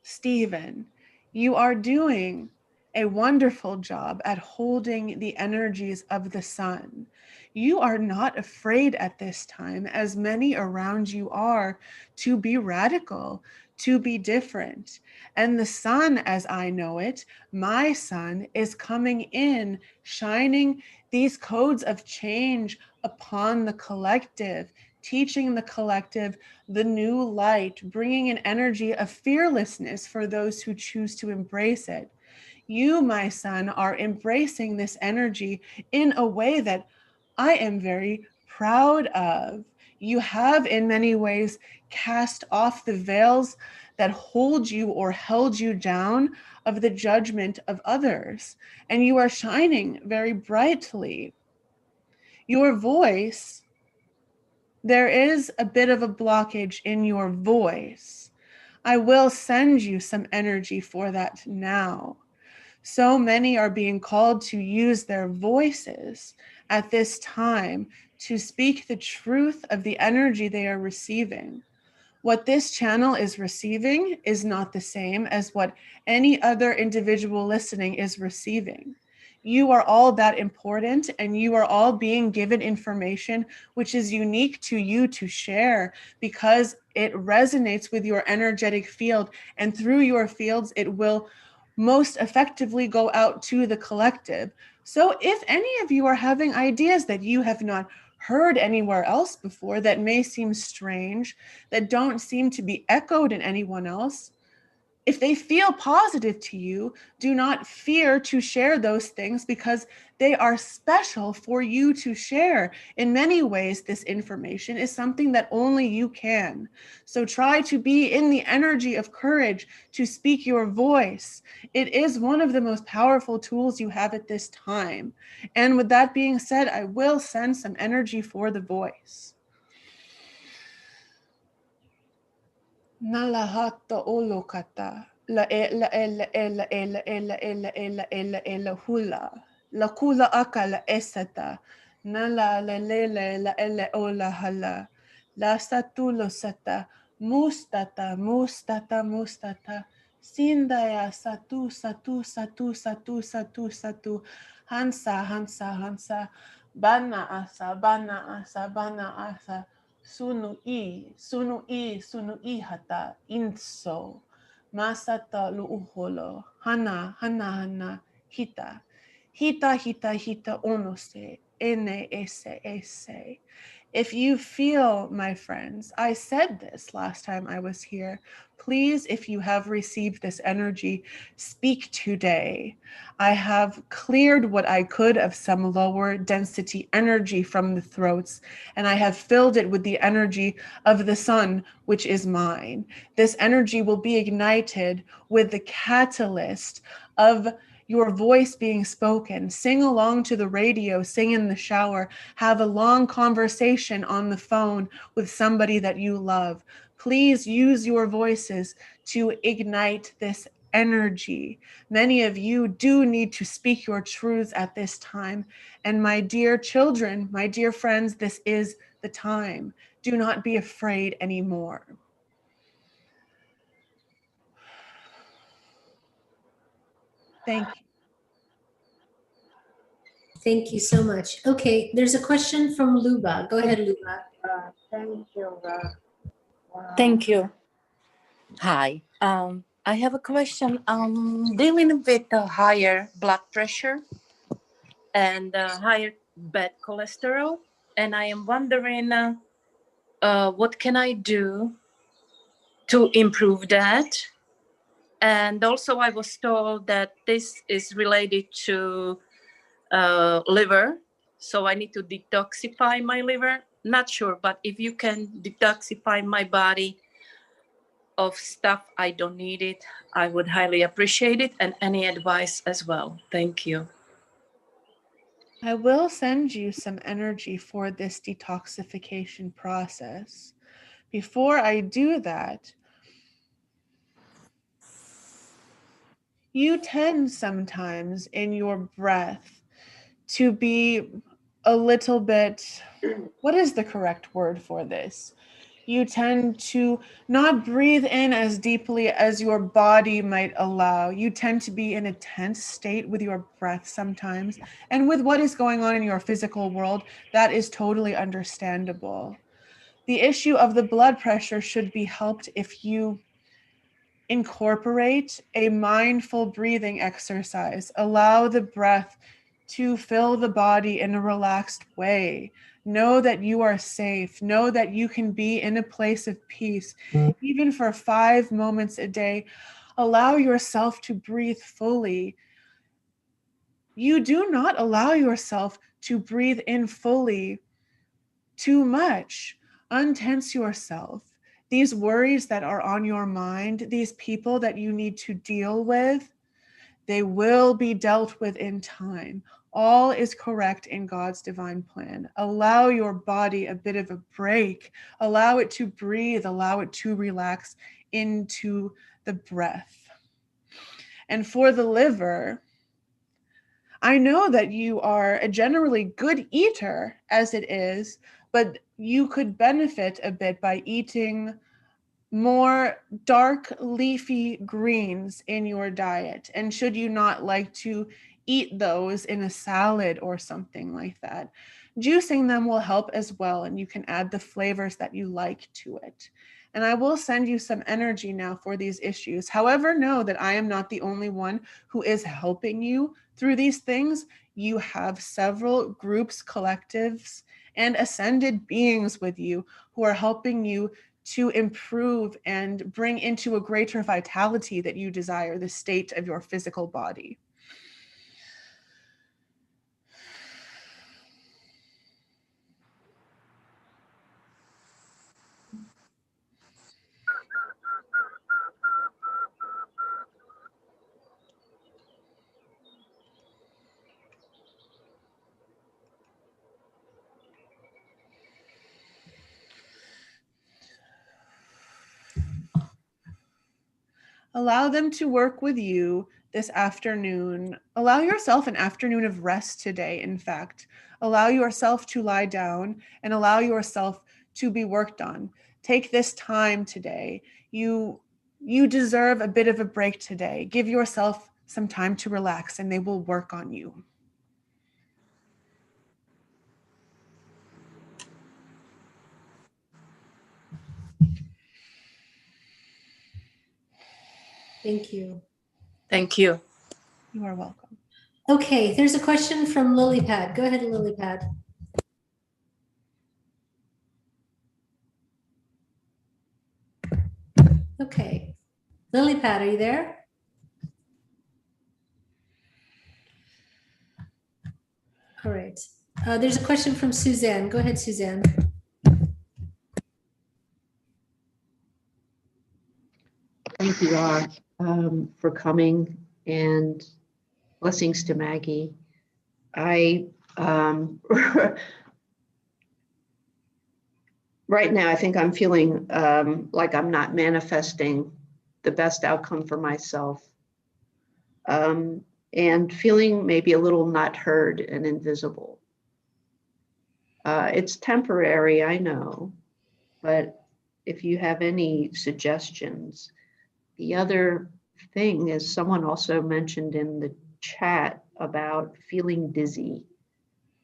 Stephen, you are doing a wonderful job at holding the energies of the sun. You are not afraid at this time, as many around you are, to be radical, to be different. And the sun, as I know it, my sun, is coming in, shining these codes of change upon the collective, teaching the collective the new light, bringing an energy of fearlessness for those who choose to embrace it. You, my son, are embracing this energy in a way that I am very proud of. You have in many ways cast off the veils that hold you or held you down of the judgment of others, and you are shining very brightly. Your voice, there is a bit of a blockage in your voice. I will send you some energy for that now. So many are being called to use their voices at this time to speak the truth of the energy they are receiving. What this channel is receiving is not the same as what any other individual listening is receiving. You are all that important, and you are all being given information which is unique to you to share because it resonates with your energetic field, and through your fields, it will most effectively go out to the collective. So if any of you are having ideas that you have not heard anywhere else before, that may seem strange, that don't seem to be echoed in anyone else, if they feel positive to you, do not fear to share those things because they are special for you to share. In many ways, this information is something that only you can. So try to be in the energy of courage to speak your voice. It is one of the most powerful tools you have at this time. And with that being said, I will send some energy for the voice. Nalahata olokata la e la e la e la e la e la e la e la e la e la hula la kula aka la esata nala le le le la e la ola hala la satulo sata mustata mustata mustata sindaya satu satu satu satu satu satu hansa hansa hansa bana asa bana asa bana asa sunu i hata inso masata luuholo hana hana hana hita hita hita hita onose ene ese ese. If you feel, my friends, I said this last time I was here, please, if you have received this energy, speak today. I have cleared what I could of some lower density energy from the throats, and I have filled it with the energy of the sun, which is mine. This energy will be ignited with the catalyst of your voice being spoken. Sing along to the radio, sing in the shower, have a long conversation on the phone with somebody that you love. Please use your voices to ignite this energy. Many of you do need to speak your truths at this time. And my dear children, my dear friends, this is the time. Do not be afraid anymore. Thank you. Thank you so much. Okay, there's a question from Luba. Go ahead, Luba. Thank you. Wow. Thank you. Hi. I have a question. Dealing with the higher blood pressure and higher bad cholesterol, and I am wondering what can I do to improve that? And also, I was told that this is related to liver, so I need to detoxify my liver. Not sure, but if you can detoxify my body of stuff I don't need it, I would highly appreciate it, and any advice as well. Thank you. I will send you some energy for this detoxification process. Before I do that, you tend sometimes in your breath to be a little bit, what is the correct word for this? You tend to not breathe in as deeply as your body might allow. You tend to be in a tense state with your breath sometimes. And with what is going on in your physical world, that is totally understandable. The issue of the blood pressure should be helped if you incorporate a mindful breathing exercise. Allow the breath to fill the body in a relaxed way. Know that you are safe. Know that you can be in a place of peace, even for 5 moments a day. Allow yourself to breathe fully. You do not allow yourself to breathe in fully too much. Untense yourself. These worries that are on your mind, these people that you need to deal with, they will be dealt with in time. All is correct in God's divine plan. Allow your body a bit of a break. Allow it to breathe. Allow it to relax into the breath. And for the liver, I know that you are a generally good eater as it is, but you could benefit a bit by eating more dark leafy greens in your diet. And should you not like to eat those in a salad or something like that, juicing them will help as well, and you can add the flavors that you like to it. And I will send you some energy now for these issues. However, know that I am not the only one who is helping you through these things. You have several groups, collectives, and ascended beings with you who are helping you to improve and bring into a greater vitality that you desire, the state of your physical body. Allow them to work with you this afternoon. Allow yourself an afternoon of rest today, in fact. Allow yourself to lie down and allow yourself to be worked on. Take this time today. You deserve a bit of a break today. Give yourself some time to relax and they will work on you. Thank you. Thank you. You are welcome. Okay, there's a question from Lilypad. Go ahead, Lilypad. Okay. Lilypad, are you there? All right. There's a question from Suzanne. Go ahead, Suzanne. Thank you, Rob, for coming, and blessings to Maggie. I right now, I think I'm feeling like I'm not manifesting the best outcome for myself, and feeling maybe a little not heard and invisible. It's temporary, I know, but if you have any suggestions. The other thing is, someone also mentioned in the chat about feeling dizzy.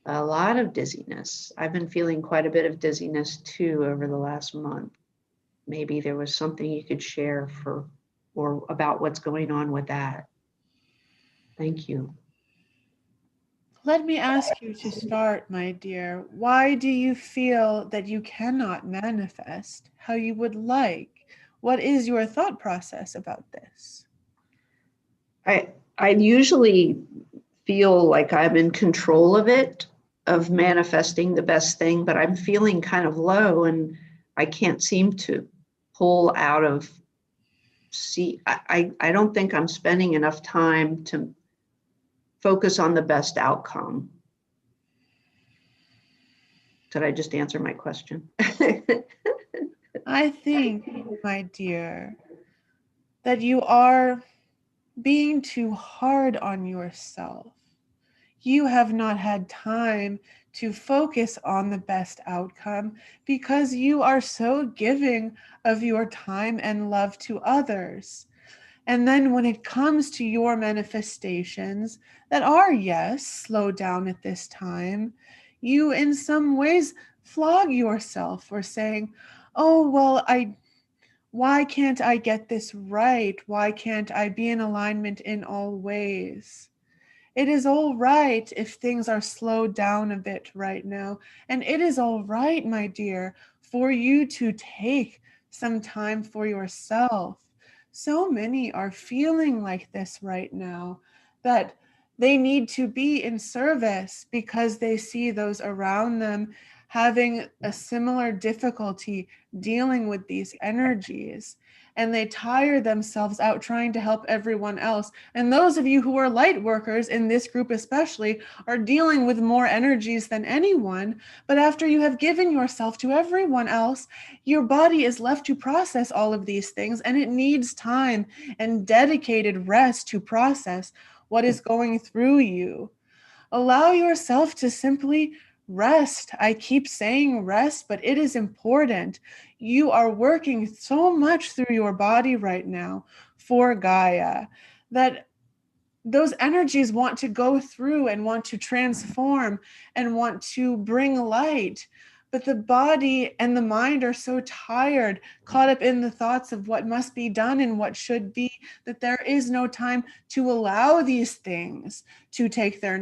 A lot of dizziness. I've been feeling quite a bit of dizziness too over the last month. Maybe there was something you could share or about what's going on with that. Thank you. Let me ask you to start, my dear. Why do you feel that you cannot manifest how you would like? What is your thought process about this? I usually feel like I'm in control of it, of manifesting the best thing, but I'm feeling kind of low and I can't seem to pull out of I don't think I'm spending enough time to focus on the best outcome. Did I just answer my question? I think, my dear, that you are being too hard on yourself. You have not had time to focus on the best outcome because you are so giving of your time and love to others. And then when it comes to your manifestations that are, yes, slow down at this time, you in some ways flog yourself for saying, oh, well, why can't I get this right? Why can't I be in alignment in all ways? It is all right if things are slowed down a bit right now. And it is all right, my dear, for you to take some time for yourself. So many are feeling like this right now, that they need to be in service because they see those around them having a similar difficulty dealing with these energies. And they tire themselves out trying to help everyone else. And those of you who are light workers in this group especially are dealing with more energies than anyone. But after you have given yourself to everyone else, your body is left to process all of these things, and it needs time and dedicated rest to process what is going through you. Allow yourself to simply rest. I keep saying rest, but it is important. You are working so much through your body right now for Gaia that those energies want to go through and want to transform and want to bring light. But the body and the mind are so tired, caught up in the thoughts of what must be done and what should be, that there is no time to allow these things to take their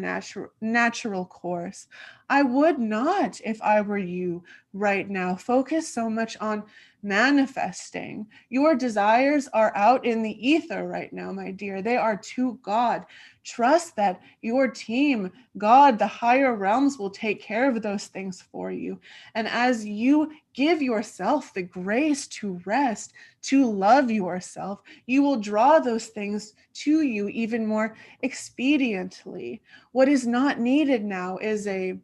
natural course. I would not, if I were you right now, focus so much on manifesting. Your desires are out in the ether right now, my dear. They are to God. Trust that your team, God, the higher realms will take care of those things for you. And as you give yourself the grace to rest, to love yourself, you will draw those things to you even more expediently. What is not needed now is a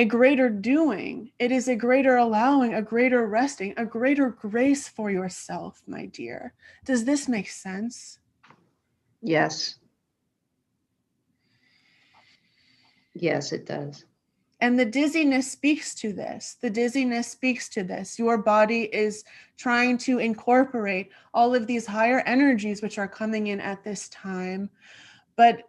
greater doing. It is a greater allowing, a greater resting, a greater grace for yourself, my dear. Does this make sense? Yes. Yes, it does. And the dizziness speaks to this. The dizziness speaks to this. Your body is trying to incorporate all of these higher energies which are coming in at this time. But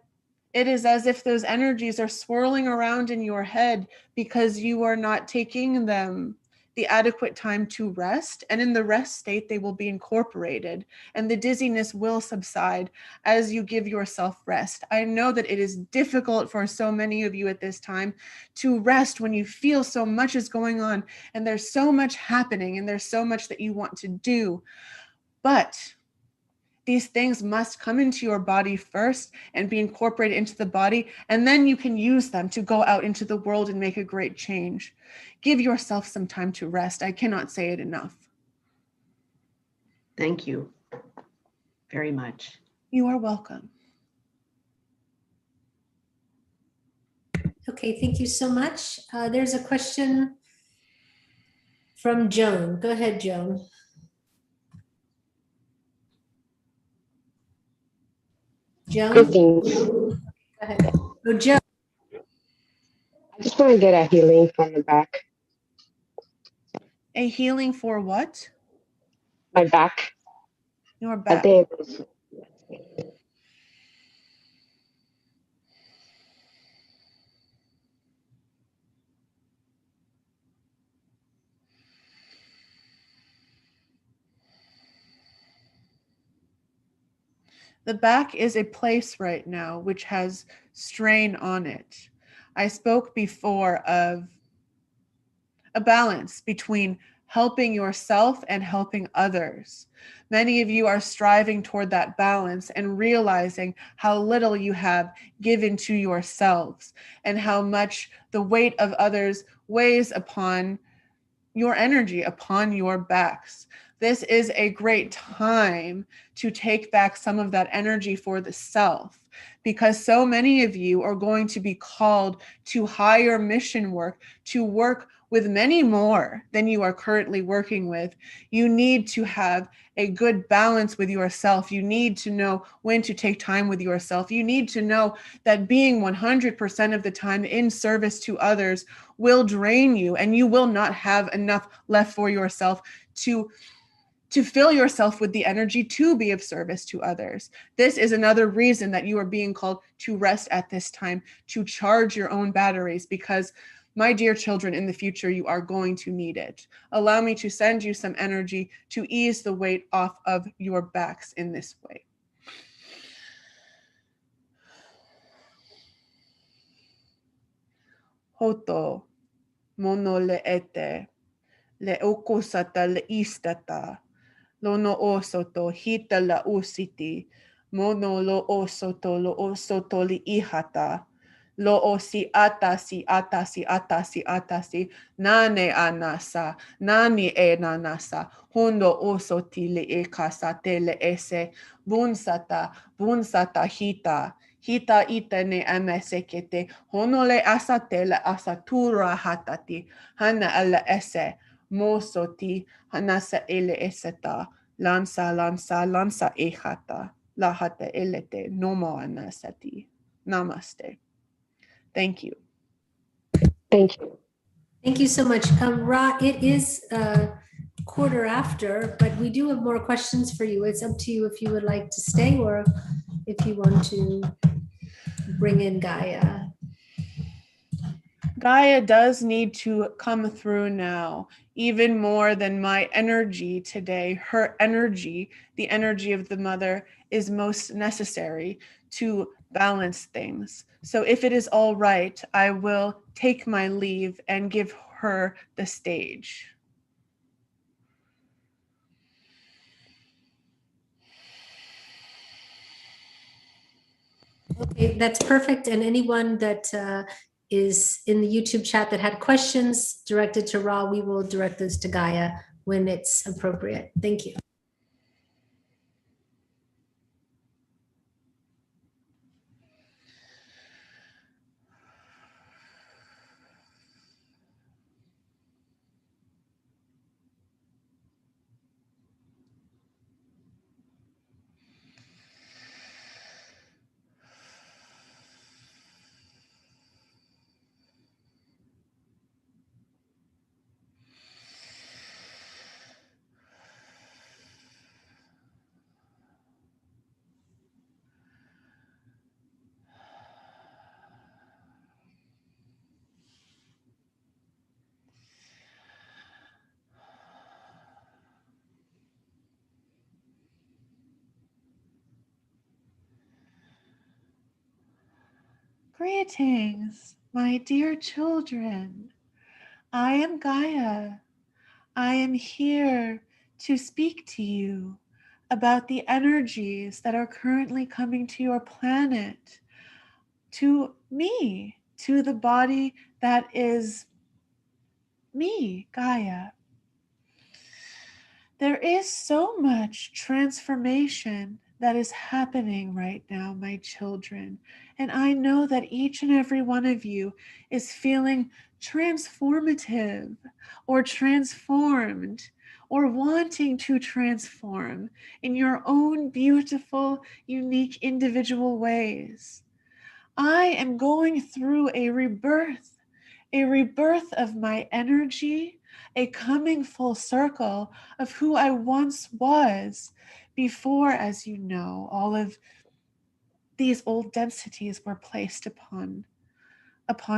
it is as if those energies are swirling around in your head because you are not taking them the adequate time to rest. And in the rest state, they will be incorporated and the dizziness will subside as you give yourself rest. I know that it is difficult for so many of you at this time to rest when you feel so much is going on and there's so much happening and there's so much that you want to do. But these things must come into your body first and be incorporated into the body, and then you can use them to go out into the world and make a great change. Give yourself some time to rest. I cannot say it enough. Thank you very much. You are welcome. Okay, thank you so much. There's a question from Joan. Go ahead, Joan. Joan? Greetings. Go ahead. Oh, Joan. I just want to get a healing from the back. A healing for what? My back. Your I back. think it was, The back is a place right now which has strain on it. I spoke before of a balance between helping yourself and helping others. Many of you are striving toward that balance and realizing how little you have given to yourselves and how much the weight of others weighs upon your energy, upon your backs. This is a great time to take back some of that energy for the self, because so many of you are going to be called to higher mission work, to work with many more than you are currently working with. You need to have a good balance with yourself. You need to know when to take time with yourself. You need to know that being 100% of the time in service to others will drain you, and you will not have enough left for yourself to fill yourself with the energy to be of service to others. This is another reason that you are being called to rest at this time, to charge your own batteries, because my dear children, in the future, you are going to need it. Allow me to send you some energy to ease the weight off of your backs in this way. Hoto, mono leete, le okosata le istata, lono osoto hita la usiti, mono lo osoto li ihata, lo osi atasi atasi atasi atasi, nane anasa, nani e nanasa, hundo osoti le ekasa te le ese, bunsata hita, hita ita ne amesekete, honole asate la asatura hatati, hana ala ese, mosoti hanasa ele eseta lansa ehata lahata elete nomo anasati. Namaste. Thank you. Thank you. Thank you so much. Ra, it is 1:15, but we do have more questions for you. It's up to you if you would like to stay or if you want to bring in Gaia. Gaia does need to come through now, even more than my energy today. Her energy, the energy of the mother, is most necessary to balance things. So if it is all right, I will take my leave and give her the stage. Okay, that's perfect. And anyone that is in the YouTube chat that had questions directed to Ra, we will direct those to Gaia when it's appropriate. Thank you. Greetings, my dear children. I am Gaia. I am here to speak to you about the energies that are currently coming to your planet, to me, to the body that is me, Gaia. There is so much transformation that is happening right now, my children. And I know that each and every one of you is feeling transformative or transformed or wanting to transform in your own beautiful, unique, individual ways. I am going through a rebirth of my energy, a coming full circle of who I once was before, as you know, all of these old densities were placed upon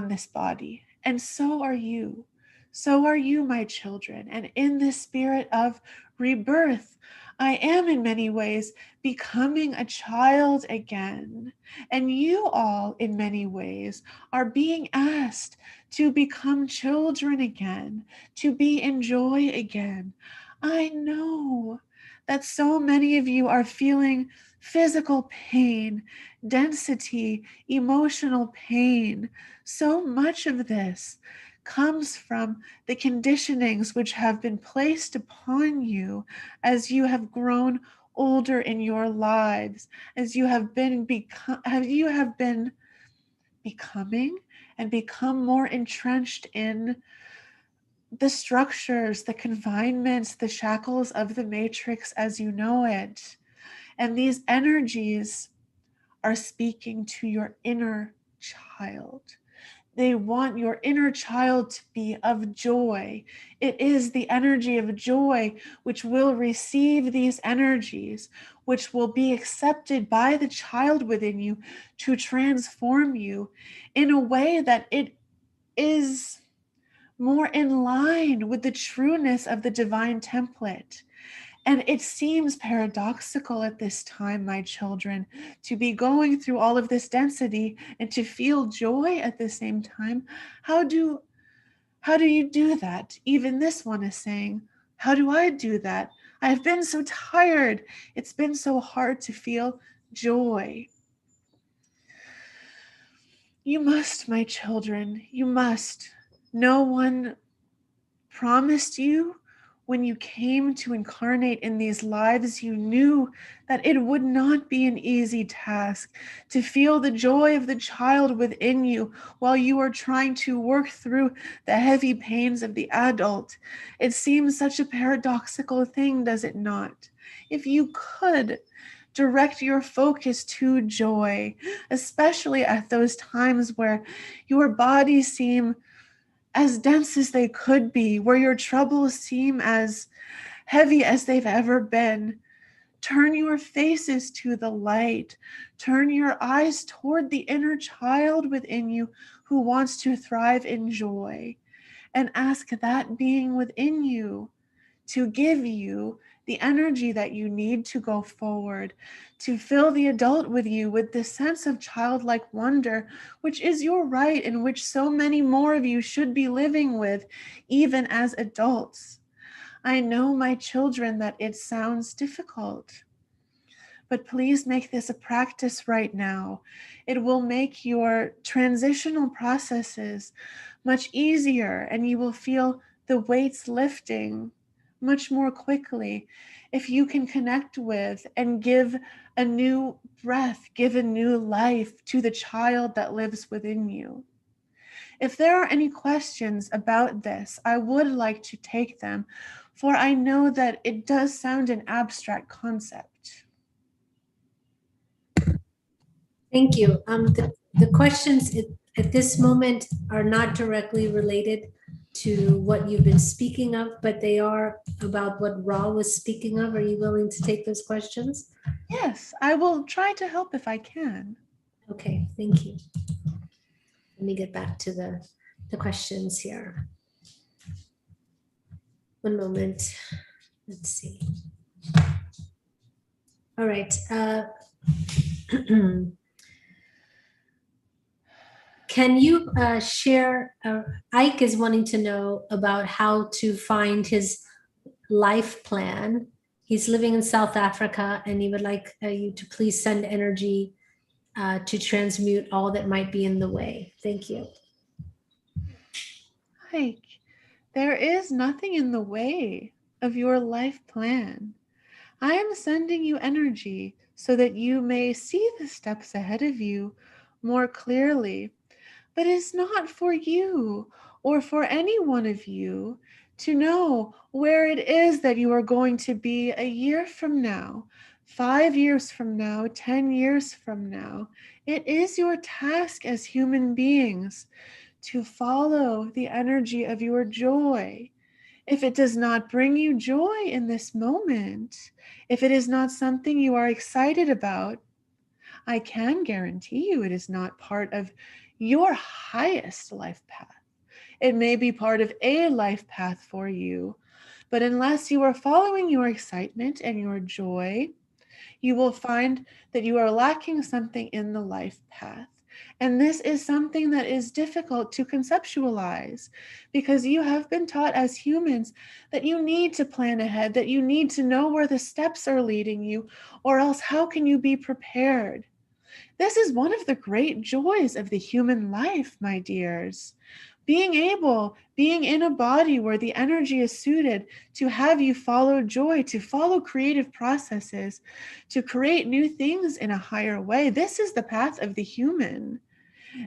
this body. And so are you. So are you, my children. And in this spirit of rebirth, I am in many ways becoming a child again. And you all, in many ways, are being asked to become children again, to be in joy again. I know that so many of you are feeling physical pain, density, emotional pain. So much of this comes from the conditionings which have been placed upon you as you have grown older in your lives, as you have been becoming and become more entrenched in the structures, the confinements, the shackles of the matrix as you know it. And these energies are speaking to your inner child. They want your inner child to be of joy. It is the energy of joy which will receive these energies, which will be accepted by the child within you to transform you in a way that it is more in line with the trueness of the divine template. And it seems paradoxical at this time, my children, to be going through all of this density and to feel joy at the same time. How do you do that? Even this one is saying, how do I do that? I've been so tired. It's been so hard to feel joy. You must, my children, you must. No one promised you when you came to incarnate in these lives, you knew that it would not be an easy task to feel the joy of the child within you while you are trying to work through the heavy pains of the adult. It seems such a paradoxical thing, does it not? If you could direct your focus to joy, especially at those times where your bodies seem as dense as they could be, where your troubles seem as heavy as they've ever been. Turn your faces to the light. Turn your eyes toward the inner child within you who wants to thrive in joy, and ask that being within you to give you the energy that you need to go forward, to fill the adult with you with this sense of childlike wonder, which is your right and which so many more of you should be living with, even as adults. I know, my children, that it sounds difficult, but please make this a practice right now. It will make your transitional processes much easier, and you will feel the weights lifting much more quickly if you can connect with and give a new breath, give a new life to the child that lives within you. If there are any questions about this, I would like to take them, for I know that it does sound an abstract concept. Thank you. The questions at this moment are not directly related to what you've been speaking of, but they are about what Ra was speaking of. Are you willing to take those questions? Yes, I will try to help if I can. Okay, thank you. Let me get back to the questions here. One moment. Let's see. All right. Can you share, Ike is wanting to know about how to find his life plan. He's living in South Africa and he would like you to please send energy to transmute all that might be in the way. Thank you. Ike, there is nothing in the way of your life plan. I am sending you energy so that you may see the steps ahead of you more clearly. But it's not for you or for any one of you to know where it is that you are going to be a year from now, 5 years from now, 10 years from now. It is your task as human beings to follow the energy of your joy. If it does not bring you joy in this moment, if it is not something you are excited about, I can guarantee you it is not part of your highest life path. It may be part of a life path for you, but unless you are following your excitement and your joy, you will find that you are lacking something in the life path. And this is something that is difficult to conceptualize because you have been taught as humans that you need to plan ahead, that you need to know where the steps are leading you, or else how can you be prepared? This is one of the great joys of the human life, my dears. Being in a body where the energy is suited to have you follow joy, to follow creative processes, to create new things in a higher way. This is the path of the human.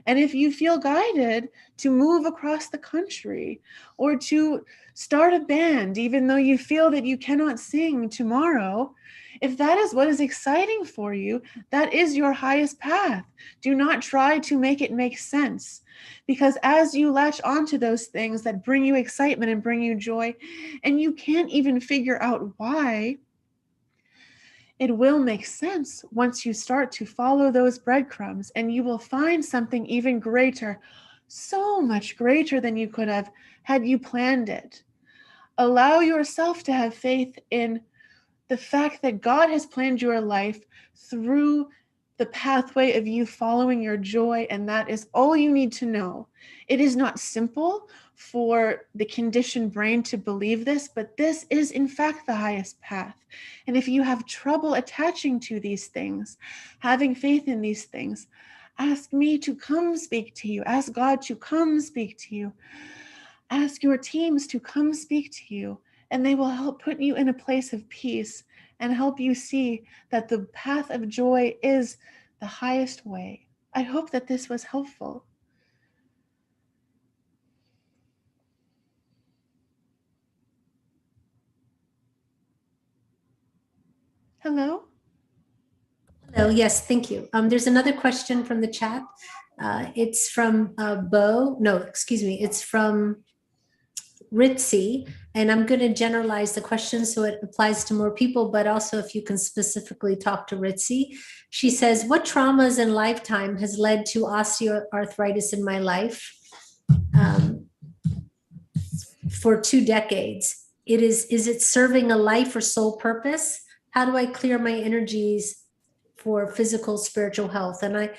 And if you feel guided to move across the country or to start a band, even though you feel that you cannot sing tomorrow, if that is what is exciting for you, that is your highest path. Do not try to make it make sense, because as you latch onto those things that bring you excitement and bring you joy, and you can't even figure out why, it will make sense once you start to follow those breadcrumbs, and you will find something even greater, so much greater than you could have had you planned it. Allow yourself to have faith in the fact that God has planned your life through the pathway of you following your joy, and that is all you need to know. It is not simple for the conditioned brain to believe this, but this is in fact the highest path. And if you have trouble attaching to these things, having faith in these things, ask me to come speak to you. Ask God to come speak to you. Ask your teams to come speak to you, and they will help put you in a place of peace and help you see that the path of joy is the highest way. I hope that this was helpful. Hello? Hello, yes, thank you. There's another question from the chat. It's from it's from Ritzy, and I'm going to generalize the question so it applies to more people, but also if you can specifically talk to Ritzy. She says, what traumas in lifetime has led to osteoarthritis in my life for 2 decades? Is it serving a life or soul purpose? How do I clear my energies for physical, spiritual health? And I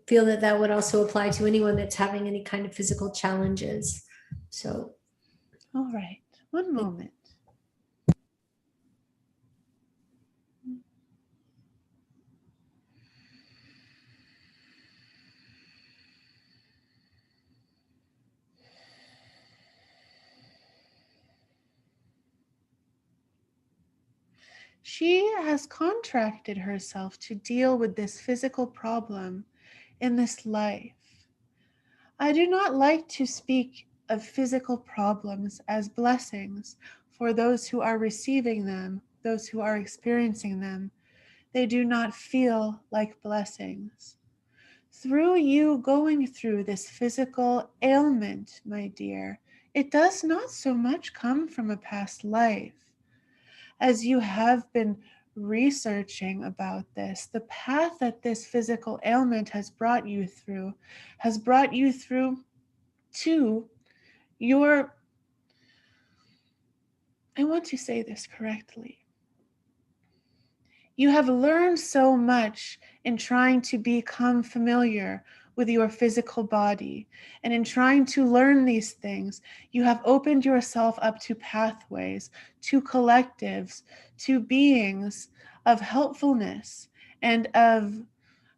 feel that that would also apply to anyone that's having any kind of physical challenges. So. All right, one moment. She has contracted herself to deal with this physical problem in this life. I do not like to speak of physical problems as blessings for those who are receiving them, those who are experiencing them. They do not feel like blessings. Through you going through this physical ailment, my dear, it does not so much come from a past life. As you have been researching about this, the path that this physical ailment has brought you through to your, I want to say this correctly. You have learned so much in trying to become familiar with your physical body. And in trying to learn these things, you have opened yourself up to pathways, to collectives, to beings of helpfulness and of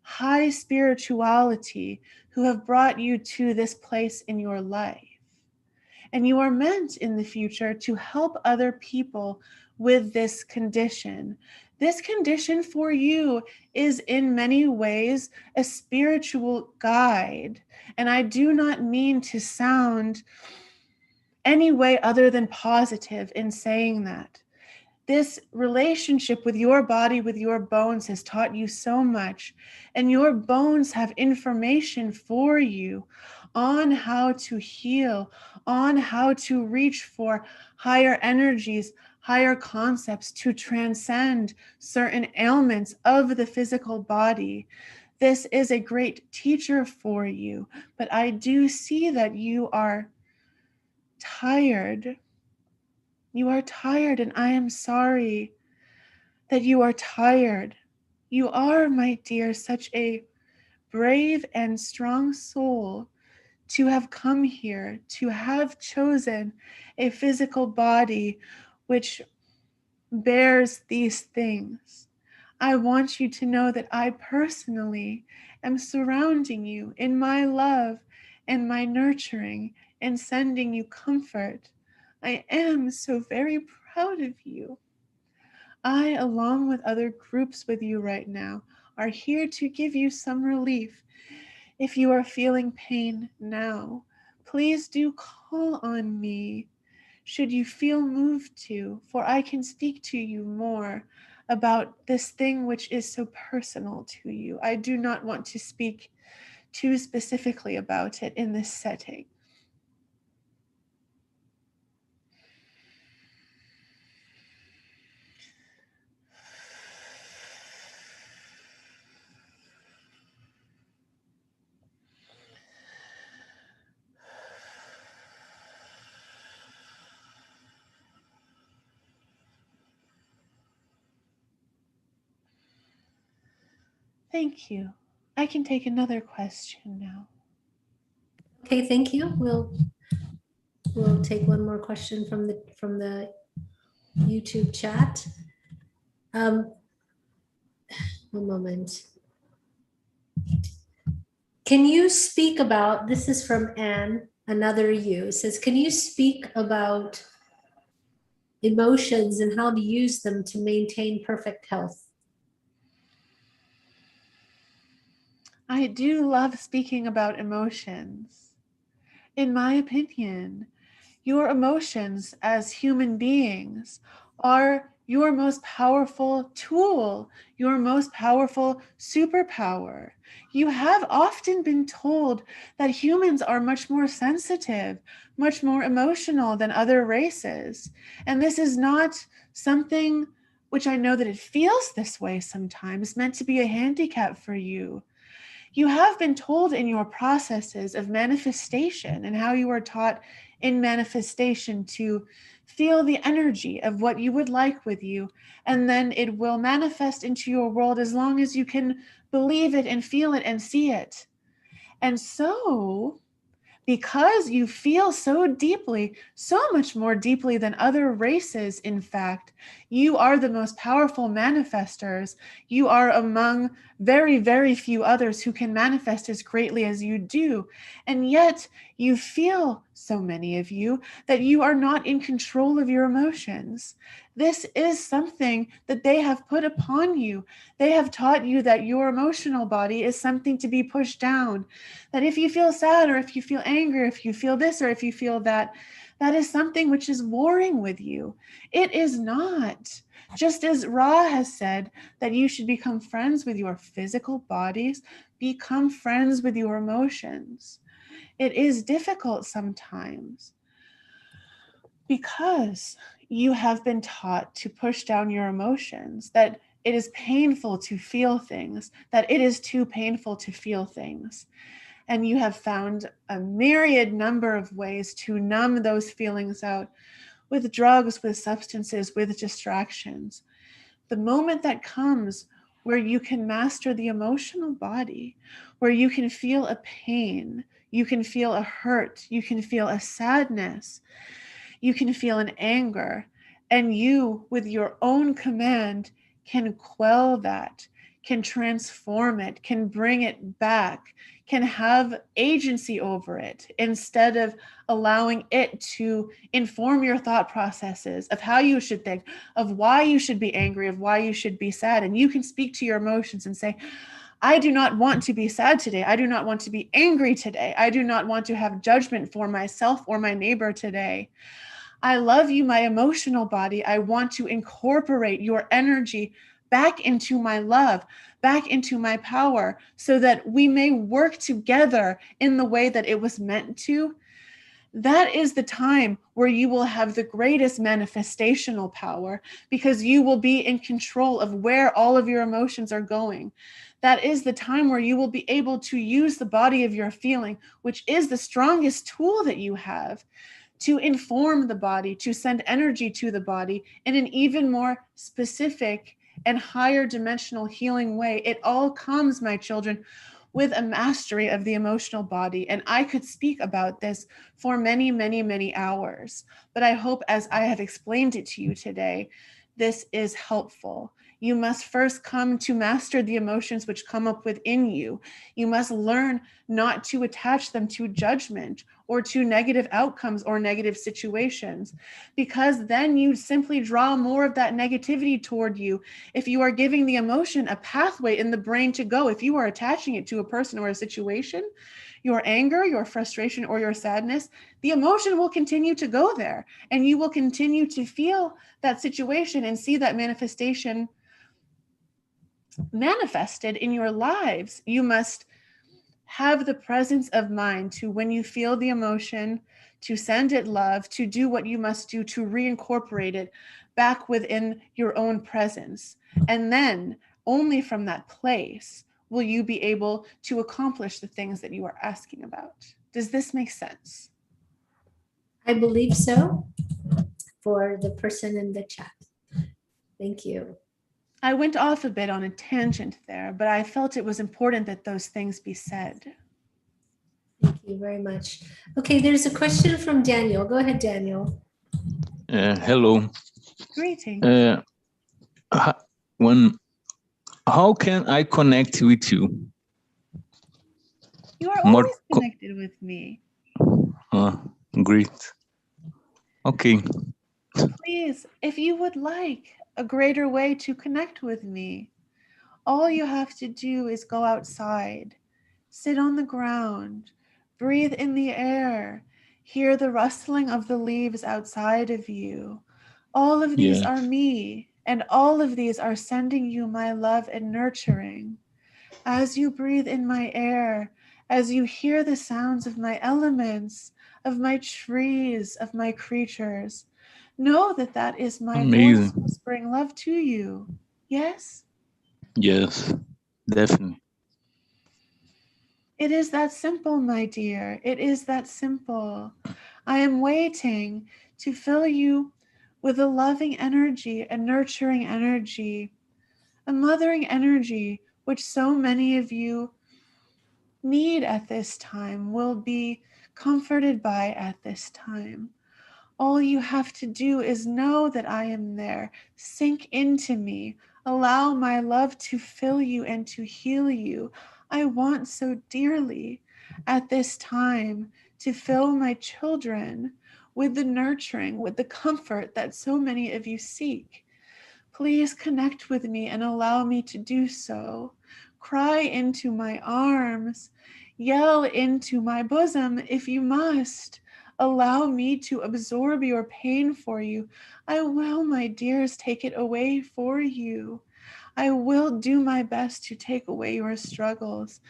high spirituality who have brought you to this place in your life. And you are meant in the future to help other people with this condition. This condition for you is in many ways a spiritual guide. And I do not mean to sound any way other than positive in saying that. This relationship with your body, with your bones, has taught you so much. And your bones have information for you on how to heal, on how to reach for higher energies, higher concepts, to transcend certain ailments of the physical body. This is a great teacher for you, but I do see that you are tired. You are tired, and I am sorry that you are tired. You are, my dear, such a brave and strong soul to have come here, to have chosen a physical body which bears these things. I want you to know that I personally am surrounding you in my love and my nurturing and sending you comfort. I am so very proud of you. I, along with other groups with you right now, are here to give you some relief. If you are feeling pain now, please do call on me. Should you feel moved to, for I can speak to you more about this thing which is so personal to you. I do not want to speak too specifically about it in this setting. Thank you. I can take another question now. Okay, thank you. We'll take one more question from the YouTube chat. One moment. Can you speak about, this is from Anne, another you, it says, can you speak about emotions and how to use them to maintain perfect health? I do love speaking about emotions. In my opinion, your emotions as human beings are your most powerful tool, your most powerful superpower. You have often been told that humans are much more sensitive, much more emotional than other races. And this is not something which I know that it feels this way sometimes, meant to be a handicap for you. You have been told in your processes of manifestation and how you are taught in manifestation to feel the energy of what you would like with you, and then it will manifest into your world as long as you can believe it and feel it and see it. And so, because you feel so deeply, so much more deeply than other races, in fact, you are the most powerful manifestors. You are among very, very few others who can manifest as greatly as you do. And yet you feel, so many of you, that you are not in control of your emotions. This is something that they have put upon you. They have taught you that your emotional body is something to be pushed down, that if you feel sad or if you feel angry, if you feel this or if you feel that, that is something which is warring with you. It is not. Just as Ra has said that you should become friends with your physical bodies, become friends with your emotions. It is difficult sometimes because you have been taught to push down your emotions, that it is painful to feel things, that it is too painful to feel things. And you have found a myriad number of ways to numb those feelings out with drugs, with substances, with distractions. The moment that comes where you can master the emotional body, where you can feel a pain, you can feel a hurt, you can feel a sadness, you can feel an anger, and you, with your own command, can quell that, can transform it, can bring it back, can have agency over it instead of allowing it to inform your thought processes of how you should think, of why you should be angry, of why you should be sad. And you can speak to your emotions and say, I do not want to be sad today. I do not want to be angry today. I do not want to have judgment for myself or my neighbor today. I love you, my emotional body. I want to incorporate your energy back into my love, back into my power, so that we may work together in the way that it was meant to. That is the time where you will have the greatest manifestational power, because you will be in control of where all of your emotions are going. That is the time where you will be able to use the body of your feeling, which is the strongest tool that you have, to inform the body, to send energy to the body in an even more specific and higher dimensional healing way. It all comes, my children, with a mastery of the emotional body. And I could speak about this for many, many, many hours. But I hope, as I have explained it to you today, this is helpful. You must first come to master the emotions which come up within you. You must learn not to attach them to judgment or to negative outcomes or negative situations, because then you simply draw more of that negativity toward you. If you are giving the emotion a pathway in the brain to go, if you are attaching it to a person or a situation, your anger, your frustration, or your sadness, the emotion will continue to go there, and you will continue to feel that situation and see that manifestation manifested in your lives. You must have the presence of mind to, when you feel the emotion, to send it love, to do what you must do to reincorporate it back within your own presence. And then only from that place will you be able to accomplish the things that you are asking about. Does this make sense? I believe so, for the person in the chat. Thank you. I went off a bit on a tangent there, but I felt it was important that those things be said. Thank you very much. Okay, there's a question from Daniel. Go ahead, Daniel. Hello. Greetings. How can I connect with you? You are always connected with me. Great. Okay. Please, if you would like a greater way to connect with me, all you have to do is go outside, sit on the ground, breathe in the air, hear the rustling of the leaves outside of you. All of these are me, and all of these are sending you my love and nurturing. As you breathe in my air, as you hear the sounds of my elements, of my trees, of my creatures, know that that is my voice whispering love to you. Yes? Yes, definitely. It is that simple, my dear. It is that simple. I am waiting to fill you with a loving energy, a nurturing energy, a mothering energy, which so many of you need at this time, will be comforted by at this time. All you have to do is know that I am there. Sink into me. Allow my love to fill you and to heal you. I want so dearly at this time to fill my children with the nurturing, with the comfort that so many of you seek. Please connect with me and allow me to do so. Cry into my arms. Yell into my bosom if you must. Allow me to absorb your pain for you. I will, my dears, take it away for you. I will do my best to take away your struggles.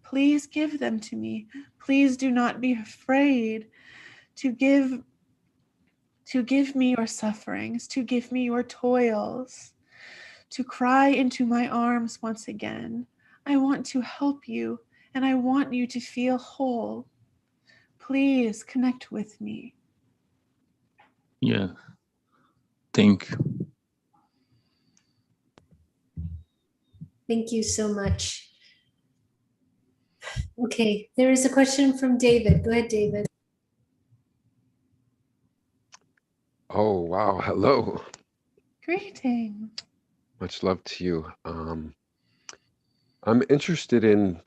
Please give them to me. Please do not be afraid to give me your sufferings, to give me your toils, to cry into my arms once again. I want to help you, and I want you to feel whole. Please connect with me. Yeah. Thank you. Thank you so much. Okay, there is a question from David. Go ahead, David. Oh, wow. Hello. Greetings. Much love to you. I'm interested in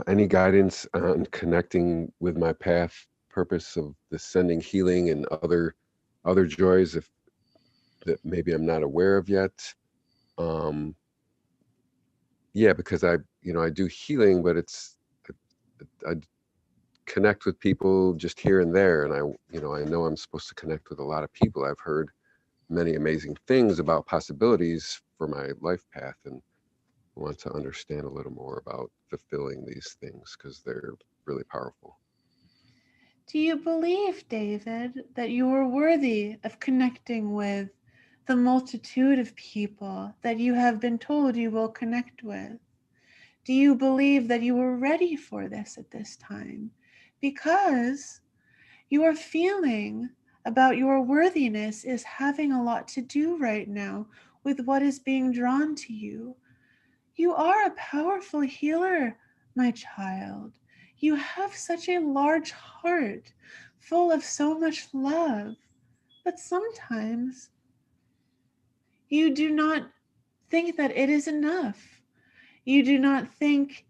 any guidance on connecting with my path, purpose of the sending healing and other joys that maybe I'm not aware of yet. Yeah, because I do healing, but I connect with people just here and there, and I know I'm supposed to connect with a lot of people. I've heard many amazing things about possibilities for my life path, and I want to understand a little more about fulfilling these things because they're really powerful. Do you believe, David, that you are worthy of connecting with the multitude of people that you have been told you will connect with? Do you believe that you are ready for this at this time? Because Your feeling about your worthiness is having a lot to do right now with what is being drawn to you. You are a powerful healer, my child. You have such a large heart full of so much love, but sometimes you do not think that it is enough. You do not think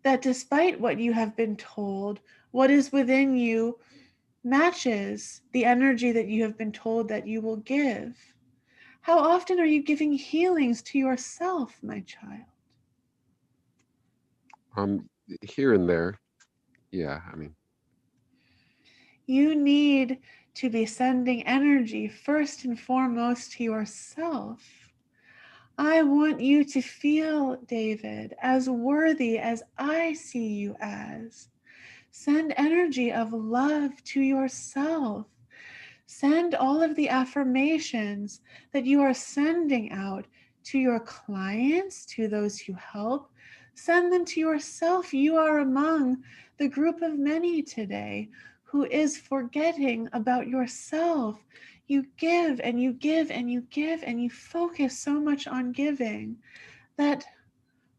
that despite what you have been told, what is within you matches the energy that you have been told that you will give. How often are you giving healings to yourself, my child? Here and there. Yeah, I mean. You need to be sending energy first and foremost to yourself. I want you to feel, David, as worthy as I see you as. Send energy of love to yourself. Send all of the affirmations that you are sending out to your clients, to those you help. Send them to yourself. You are among the group of many today who is forgetting about yourself. You give and you give and you give and you focus so much on giving that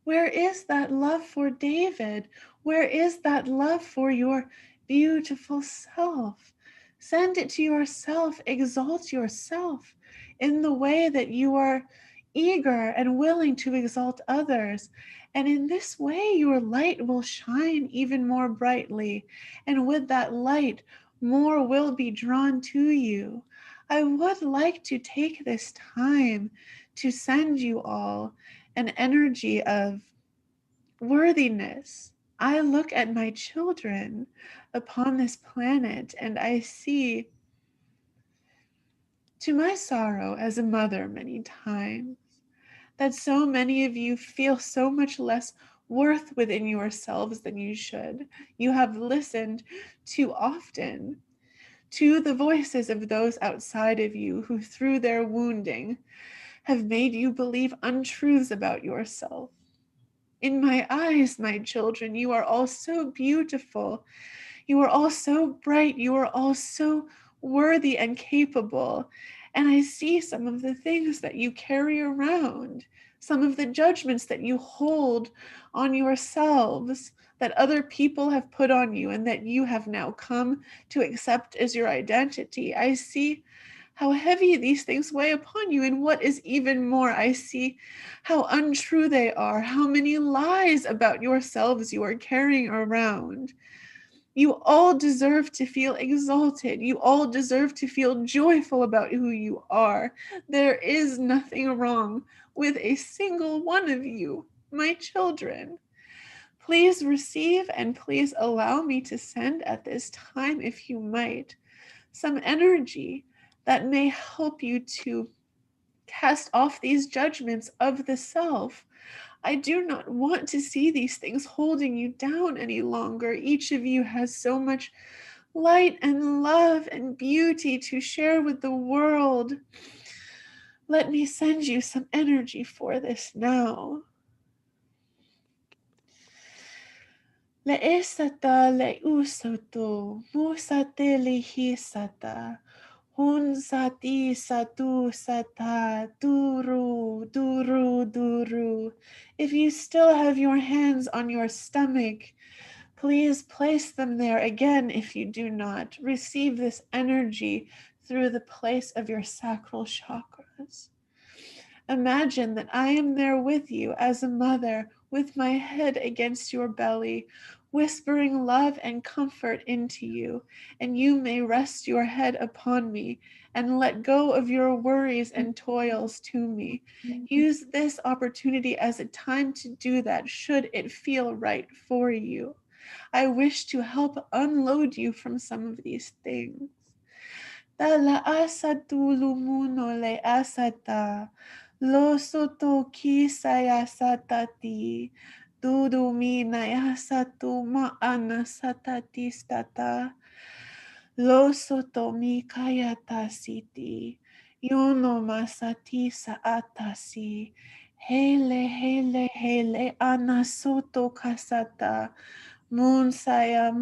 where is that love for David? Where is that love for your beautiful self? Send it to yourself. Exalt yourself in the way that you are eager and willing to exalt others. And in this way, your light will shine even more brightly. And with that light, more will be drawn to you. I would like to take this time to send you all an energy of worthiness. I look at my children upon this planet and I see, to my sorrow as a mother many times, that so many of you feel so much less worth within yourselves than you should. You have listened too often to the voices of those outside of you who, through their wounding, have made you believe untruths about yourself. In my eyes, my children, you are all so beautiful. You are all so bright. You are all so worthy and capable. And I see some of the things that you carry around, some of the judgments that you hold on yourselves that other people have put on you and that you have now come to accept as your identity. I see how heavy these things weigh upon you. And what is even more, I see how untrue they are, how many lies about yourselves you are carrying around. You all deserve to feel exalted. You all deserve to feel joyful about who you are. There is nothing wrong with a single one of you, my children. Please receive and please allow me to send at this time, if you might, some energy that may help you to cast off these judgments of the self. I do not want to see these things holding you down any longer. Each of you has so much light and love and beauty to share with the world. Let me send you some energy for this now. Le'esata le'usoto, musate lihisata. Hun sati satu sata duru duru duru. If you still have your hands on your stomach, please place them there again. If you do not, receive this energy through the place of your sacral chakras. Imagine that I am there with you as a mother, with my head against your belly, whispering love and comfort into you, and you may rest your head upon me and let go of your worries and toils to me. Use this opportunity as a time to do that, should it feel right for you. I wish to help unload you from some of these things. Tala asatu lumuno le asata. Lo soto kisaya satati, dudu minaya satu maana satati stata. Lo soto mikayata siti, yono masati saatasi. Hele hele hele anasoto kasata. Moon saya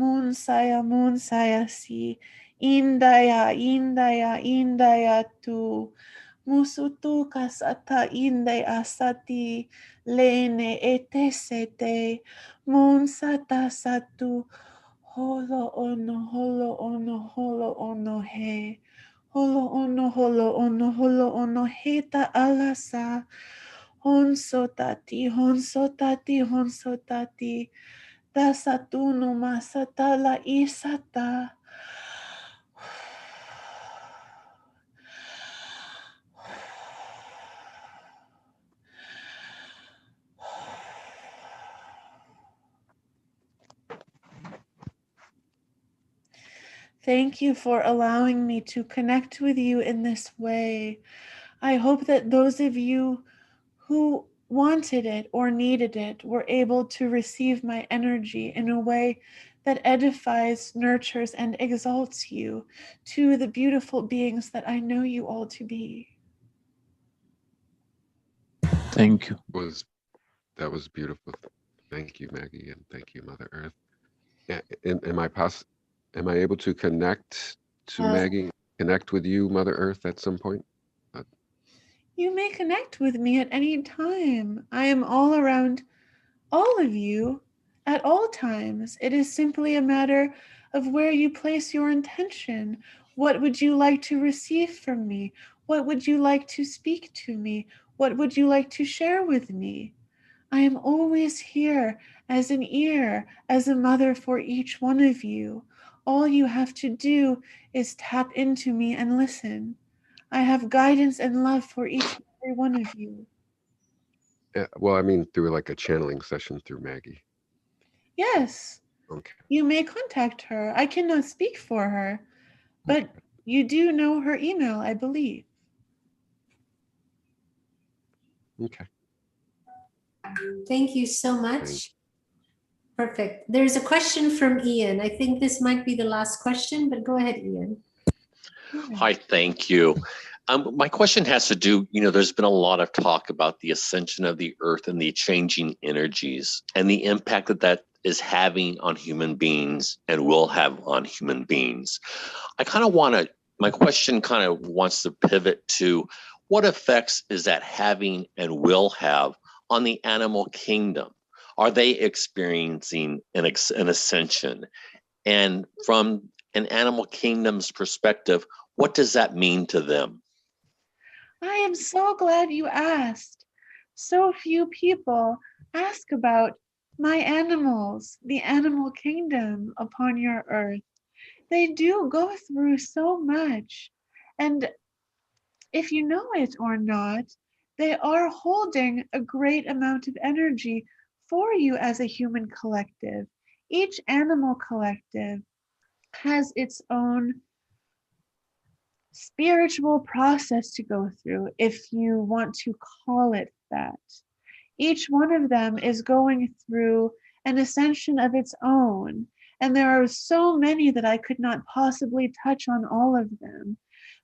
si. Indaya, indaya, indaya tu. Musutu kasata inde asati lene etesete mun sata satu holo ono he holo ono heta alasa honsotati dasatu masata la isata. Thank you for allowing me to connect with you in this way. I hope that those of you who wanted it or needed it were able to receive my energy in a way that edifies, nurtures, and exalts you to the beautiful beings that I know you all to be. Thank you. That was beautiful. Thank you, Maggie, and thank you, Mother Earth. Am I able to connect to Maggie, connect with you, Mother Earth, at some point? You may connect with me at any time. I am all around all of you at all times. It is simply a matter of where you place your intention. What would you like to receive from me? What would you like to speak to me? What would you like to share with me? I am always here as an ear, as a mother for each one of you. All you have to do is tap into me and listen. I have guidance and love for each and every one of you. Well, I mean, through like a channeling session through Maggie. Yes. Okay. You may contact her. I cannot speak for her, but you do know her email, I believe. Okay. Thank you so much. Perfect. There's a question from Ian. I think this might be the last question, but go ahead, Ian. Hi, thank you. My question has to do, there's been a lot of talk about the ascension of the earth and the changing energies and the impact that that is having on human beings and will have on human beings. My question kind of wants to pivot to what effects is that having and will have on the animal kingdom? Are they experiencing an ascension? And from an animal kingdom's perspective, what does that mean to them? I am so glad you asked. So few people ask about my animals, the animal kingdom upon your earth. They do go through so much. And if you know it or not, they are holding a great amount of energy for you as a human collective. Each animal collective has its own spiritual process to go through, if you want to call it that. Each one of them is going through an ascension of its own, and there are so many that I could not possibly touch on all of them.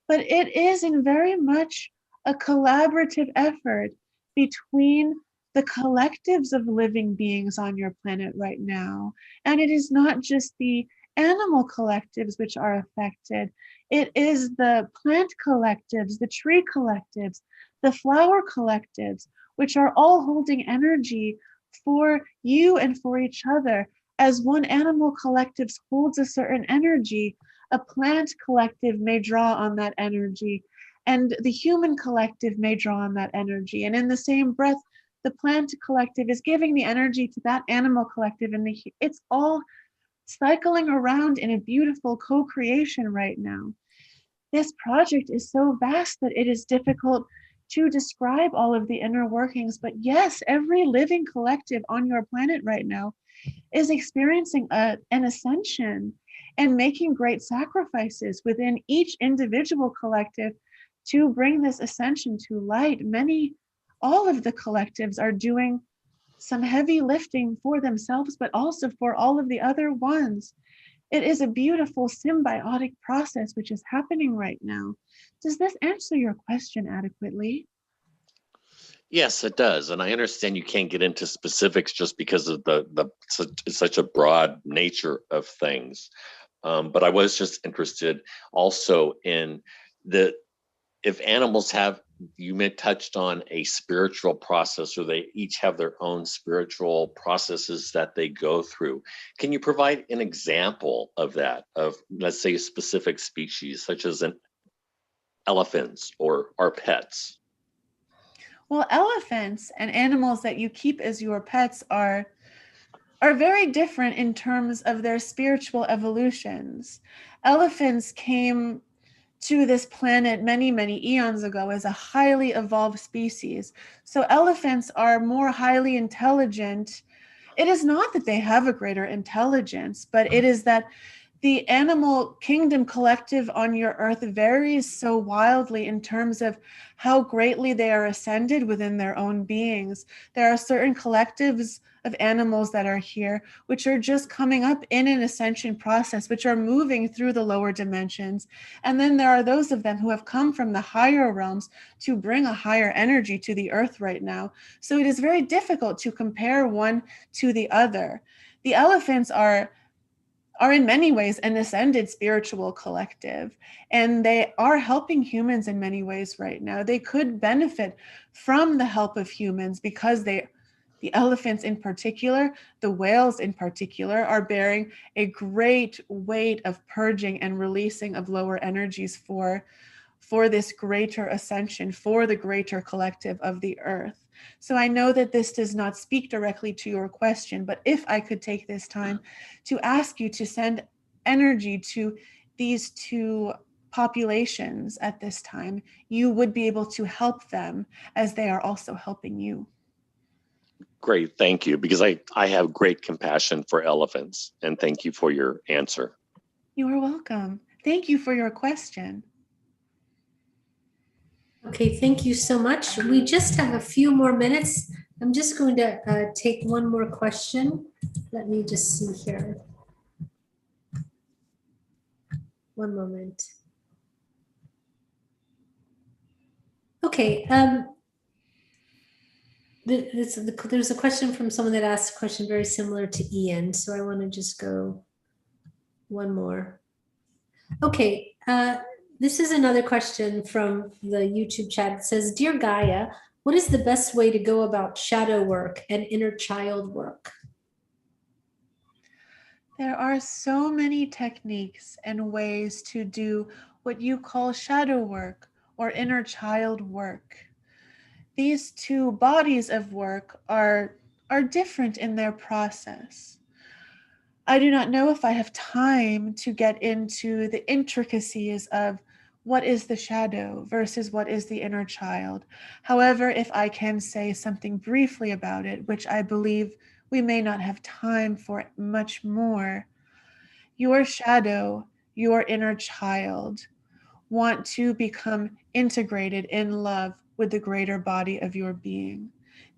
But it is in very much a collaborative effort between the collectives of living beings on your planet right now. And it is not just the animal collectives which are affected. It is the plant collectives, the tree collectives, the flower collectives, which are all holding energy for you and for each other. As one animal collective holds a certain energy, a plant collective may draw on that energy, and the human collective may draw on that energy. And in the same breath, the plant collective is giving the energy to that animal collective, and it's all cycling around in a beautiful co-creation right now. This project is so vast that it is difficult to describe all of the inner workings, but yes, every living collective on your planet right now is experiencing an ascension and making great sacrifices within each individual collective to bring this ascension to light. All of the collectives are doing some heavy lifting for themselves, but also for all of the other ones. It is a beautiful symbiotic process which is happening right now. Does this answer your question adequately? Yes, it does. And I understand you can't get into specifics just because of the such a broad nature of things. But I was just interested also in if animals have, you touched on a spiritual process, or they each have their own spiritual processes that they go through. Can you provide an example of that, of, let's say, a specific species, such as elephants or our pets? Well, elephants and animals that you keep as your pets are very different in terms of their spiritual evolutions. Elephants came to this planet many, many eons ago as a highly evolved species. So elephants are more highly intelligent. It is not that they have a greater intelligence, but it is that the animal kingdom collective on your earth varies so wildly in terms of how greatly they are ascended within their own beings. There are certain collectives of animals that are here, which are just coming up in an ascension process, which are moving through the lower dimensions. And then there are those of them who have come from the higher realms to bring a higher energy to the earth right now. So it is very difficult to compare one to the other. The elephants are in many ways an ascended spiritual collective, and they are helping humans in many ways right now. They could benefit from the help of humans because the elephants in particular, the whales in particular, are bearing a great weight of purging and releasing of lower energies for this greater ascension, for the greater collective of the earth. So I know that this does not speak directly to your question, but if I could take this time to ask you to send energy to these two populations at this time, you would be able to help them as they are also helping you. Great, thank you, because I have great compassion for elephants, and thank you for your answer. You are welcome. Thank you for your question. Okay, thank you so much. We just have a few more minutes. I'm just going to take one more question. Let me just see here. One moment. Okay, there's a question from someone that asked a question very similar to Ian, so I want to just go one more. Okay, this is another question from the YouTube chat. It says, Dear Gaia, what is the best way to go about shadow work and inner child work? There are so many techniques and ways to do what you call shadow work or inner child work. These two bodies of work are different in their process. I do not know if I have time to get into the intricacies of what is the shadow versus what is the inner child. However, if I can say something briefly about it, which I believe we may not have time for much more, your shadow, your inner child, want to become integrated in love with the greater body of your being.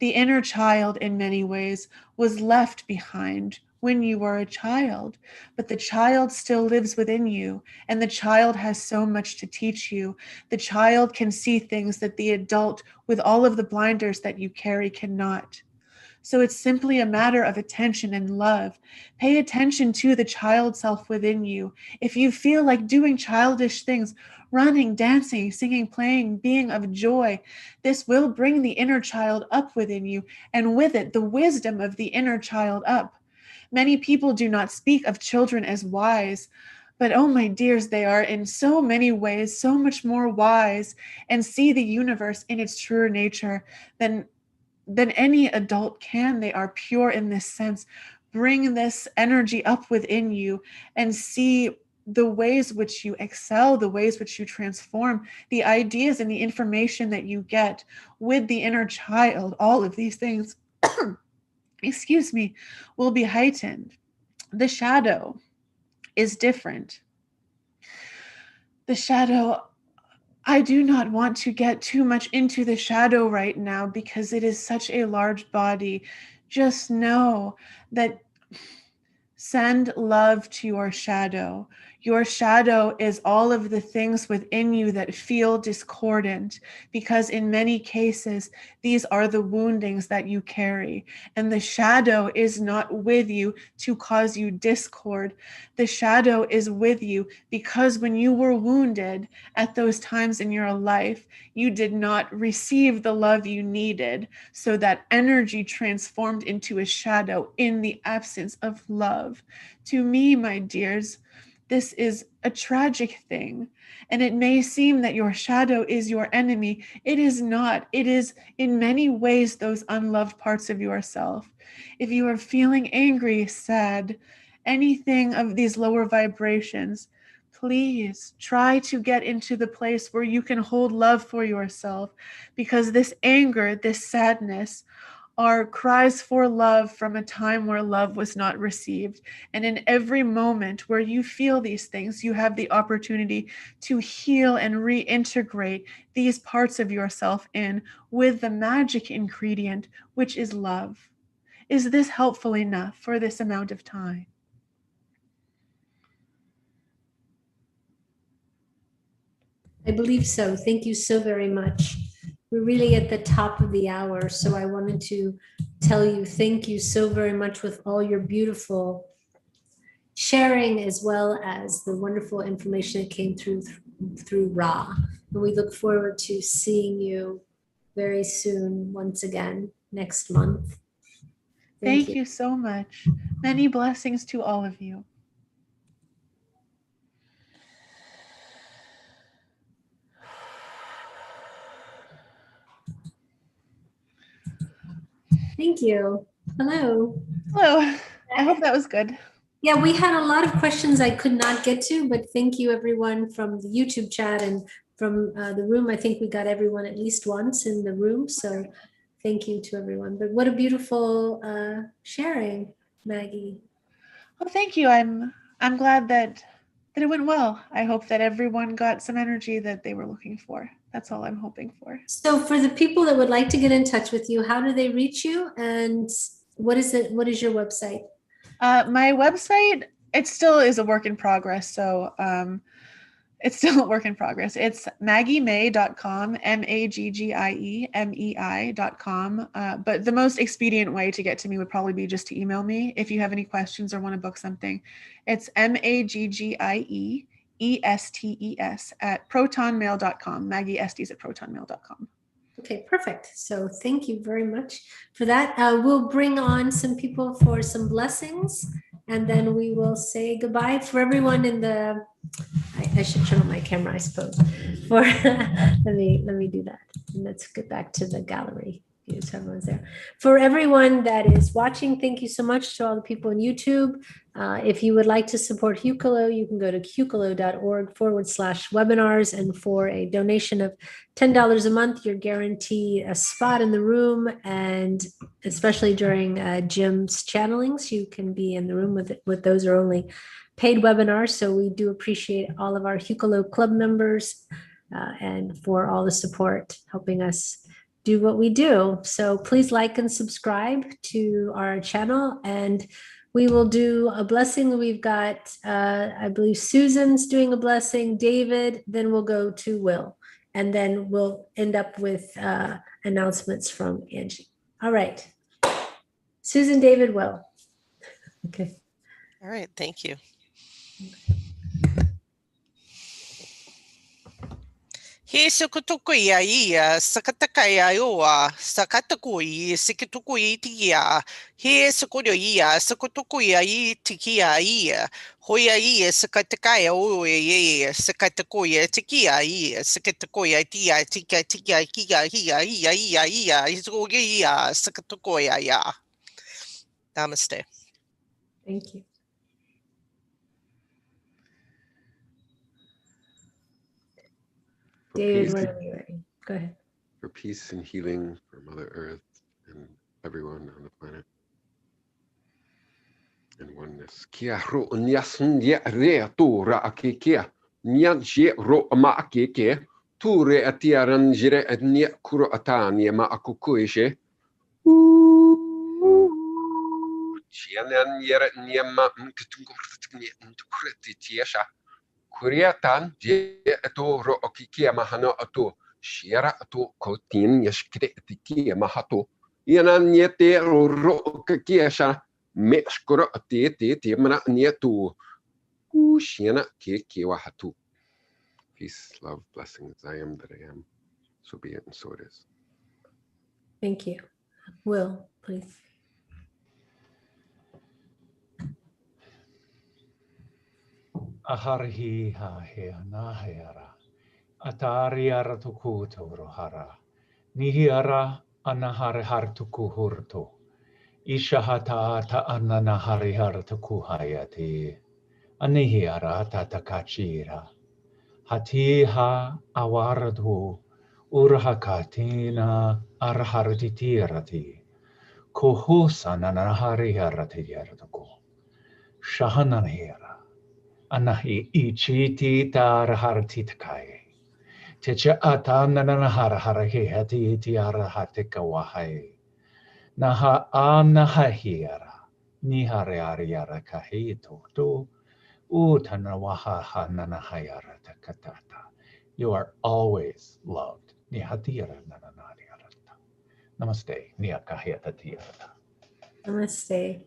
The inner child, in many ways, was left behind when you were a child, but the child still lives within you, and the child has so much to teach you. The child can see things that the adult, with all of the blinders that you carry, cannot. So it's simply a matter of attention and love. Pay attention to the child self within you. If you feel like doing childish things, running, dancing, singing, playing, being of joy, this will bring the inner child up within you, and with it, the wisdom of the inner child up. Many people do not speak of children as wise, but oh my dears, they are in so many ways so much more wise and see the universe in its truer nature than any adult can. They are pure in this sense. Bring this energy up within you and see the ways which you excel, the ways which you transform, the ideas and the information that you get with the inner child. All of these things, excuse me, will be heightened. The shadow is different. The shadow, I do not want to get too much into the shadow right now because it is such a large body. Just know that send love to your shadow. Your shadow is all of the things within you that feel discordant, because in many cases, these are the woundings that you carry. And the shadow is not with you to cause you discord. The shadow is with you because when you were wounded at those times in your life, you did not receive the love you needed. So that energy transformed into a shadow in the absence of love. To me, my dears, this is a tragic thing, and it may seem that your shadow is your enemy. It is not. It is in many ways those unloved parts of yourself. If you are feeling angry, sad, anything of these lower vibrations, please try to get into the place where you can hold love for yourself, because this anger, this sadness, are cries for love from a time where love was not received. And in every moment where you feel these things, you have the opportunity to heal and reintegrate these parts of yourself in with the magic ingredient, which is love. Is this helpful enough for this amount of time? I believe so. Thank you so very much. We're really at the top of the hour, so I wanted to tell you thank you so very much with all your beautiful sharing, as well as the wonderful information that came through Ra. And we look forward to seeing you very soon once again next month. Thank you so much. Many blessings to all of you. Thank you. Hello. Hello. I hope that was good. Yeah, we had a lot of questions I could not get to, but thank you everyone from the YouTube chat and from the room. I think we got everyone at least once in the room, so thank you to everyone. But what a beautiful sharing, Maggie. Well, thank you. I'm glad that it went well. I hope that everyone got some energy that they were looking for. That's all I'm hoping for. So for the people that would like to get in touch with you, how do they reach you? And what is it? What is your website? My website, it still is a work in progress. So it's still a work in progress. It's maggiemei.com, MAGGIEMEI.com. But the most expedient way to get to me would probably be just to email me if you have any questions or want to book something. It's MAGGIEESTES at protonmail.com, Maggie Estes at protonmail.com. Okay, perfect. So thank you very much for that. We'll bring on some people for some blessings, and then we will say goodbye for everyone in the, I should turn on my camera, I suppose. For let me do that. And let's get back to the gallery. Yes, everyone's there. For everyone that is watching, thank you so much to all the people on YouTube. If you would like to support Hucolo, you can go to hucolo.org/webinars, and for a donation of $10 a month, you're guaranteed a spot in the room, and especially during Jim's channelings, you can be in the room with those are only paid webinars. So we do appreciate all of our Hucolo Club members and for all the support helping us do what we do. So please like and subscribe to our channel, and we will do a blessing. We've got, I believe Susan's doing a blessing, David, then we'll go to Will, and then we'll end up with announcements from Angie. All right. Susan, David, Will. Okay. All right, thank you. He sukutukuya ia sakatakaya yoa sakatakui sikitukuya tia. He sukuyo ia sakutukuya i tikia ia. Hoya ia sakatakaya oye sakatakuya tikia ia sakatakuya tia tika tika kia ia ia ia ia ia sakatukuya ia. Namaste. Thank you. David, whenever you're ready. Go ahead. For peace and healing for Mother Earth and everyone on the planet. And oneness. Kia ro nyasun dia re tu ra akekia. Nyan je ro ma akeke. Tu re atiaran jire etnia kuro atani ma akukuishe. Chianan yere niema mkutungurtni mtukreti tiesha. Kuriatan je eto ro okikia mahano ato. Shira ato kotin yashkite tikia mahato. Yanan yete ro okikia sha meskoro te mana nietu. Shiana ke wahatu. Peace, love, blessings. I am that I am. So be it and so it is. Thank you. Will, please. Aharhi ha he na heara. Atari ara tuku rohara. Nihi ara anahare har tuku hurto. Isha hata ta anana hari har tuku hayati. Anihi ara tata kachira. Hati ha awaradu. Urhakatina arhartitirati. Kohusa nanahari harati yaratuko. Shahananhira. Anahi ichiti tarhartitkai. Techa atananaharaharaki hati tiarahatika wahai. Naha anahahira. Nihariariara kahito to. Utanawaha hananahayara takatata. You are always loved. Nihatira nananariarata. Namaste. Niakaheta tiarata. Namaste.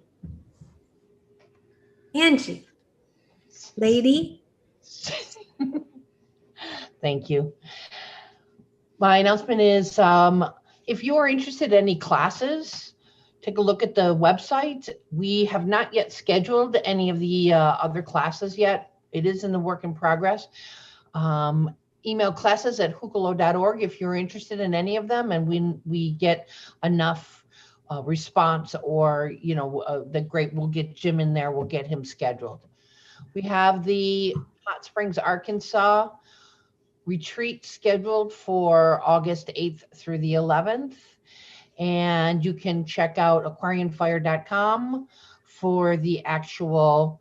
Angie, lady. Thank you. My announcement is if you are interested in any classes, take a look at the website. We have not yet scheduled any of the other classes yet. It is in the work in progress. Email classes@hucolo.org if you're interested in any of them, and when we get enough response or, you know, great, we'll get Jim in there, we'll get him scheduled. We have the Hot Springs, Arkansas retreat scheduled for August 8th through the 11th. And you can check out aquarianfire.com for the actual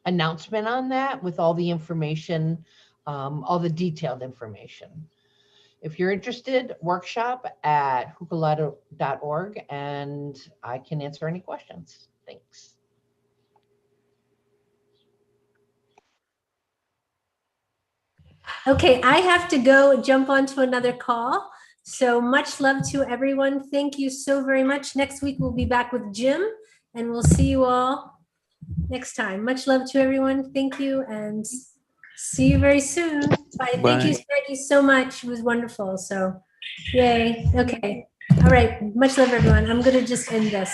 announcement on that with all the information, all the detailed information. If you're interested, workshop at hucolo.org, and I can answer any questions. Thanks. Okay, I have to go jump onto another call. So much love to everyone. Thank you so very much. Next week, we'll be back with Jim, and we'll see you all next time. Much love to everyone. Thank you, and see you very soon. Bye. Thank you, Maggie, so much. It was wonderful. So, yay. Okay. All right. Much love, everyone. I'm going to just end this.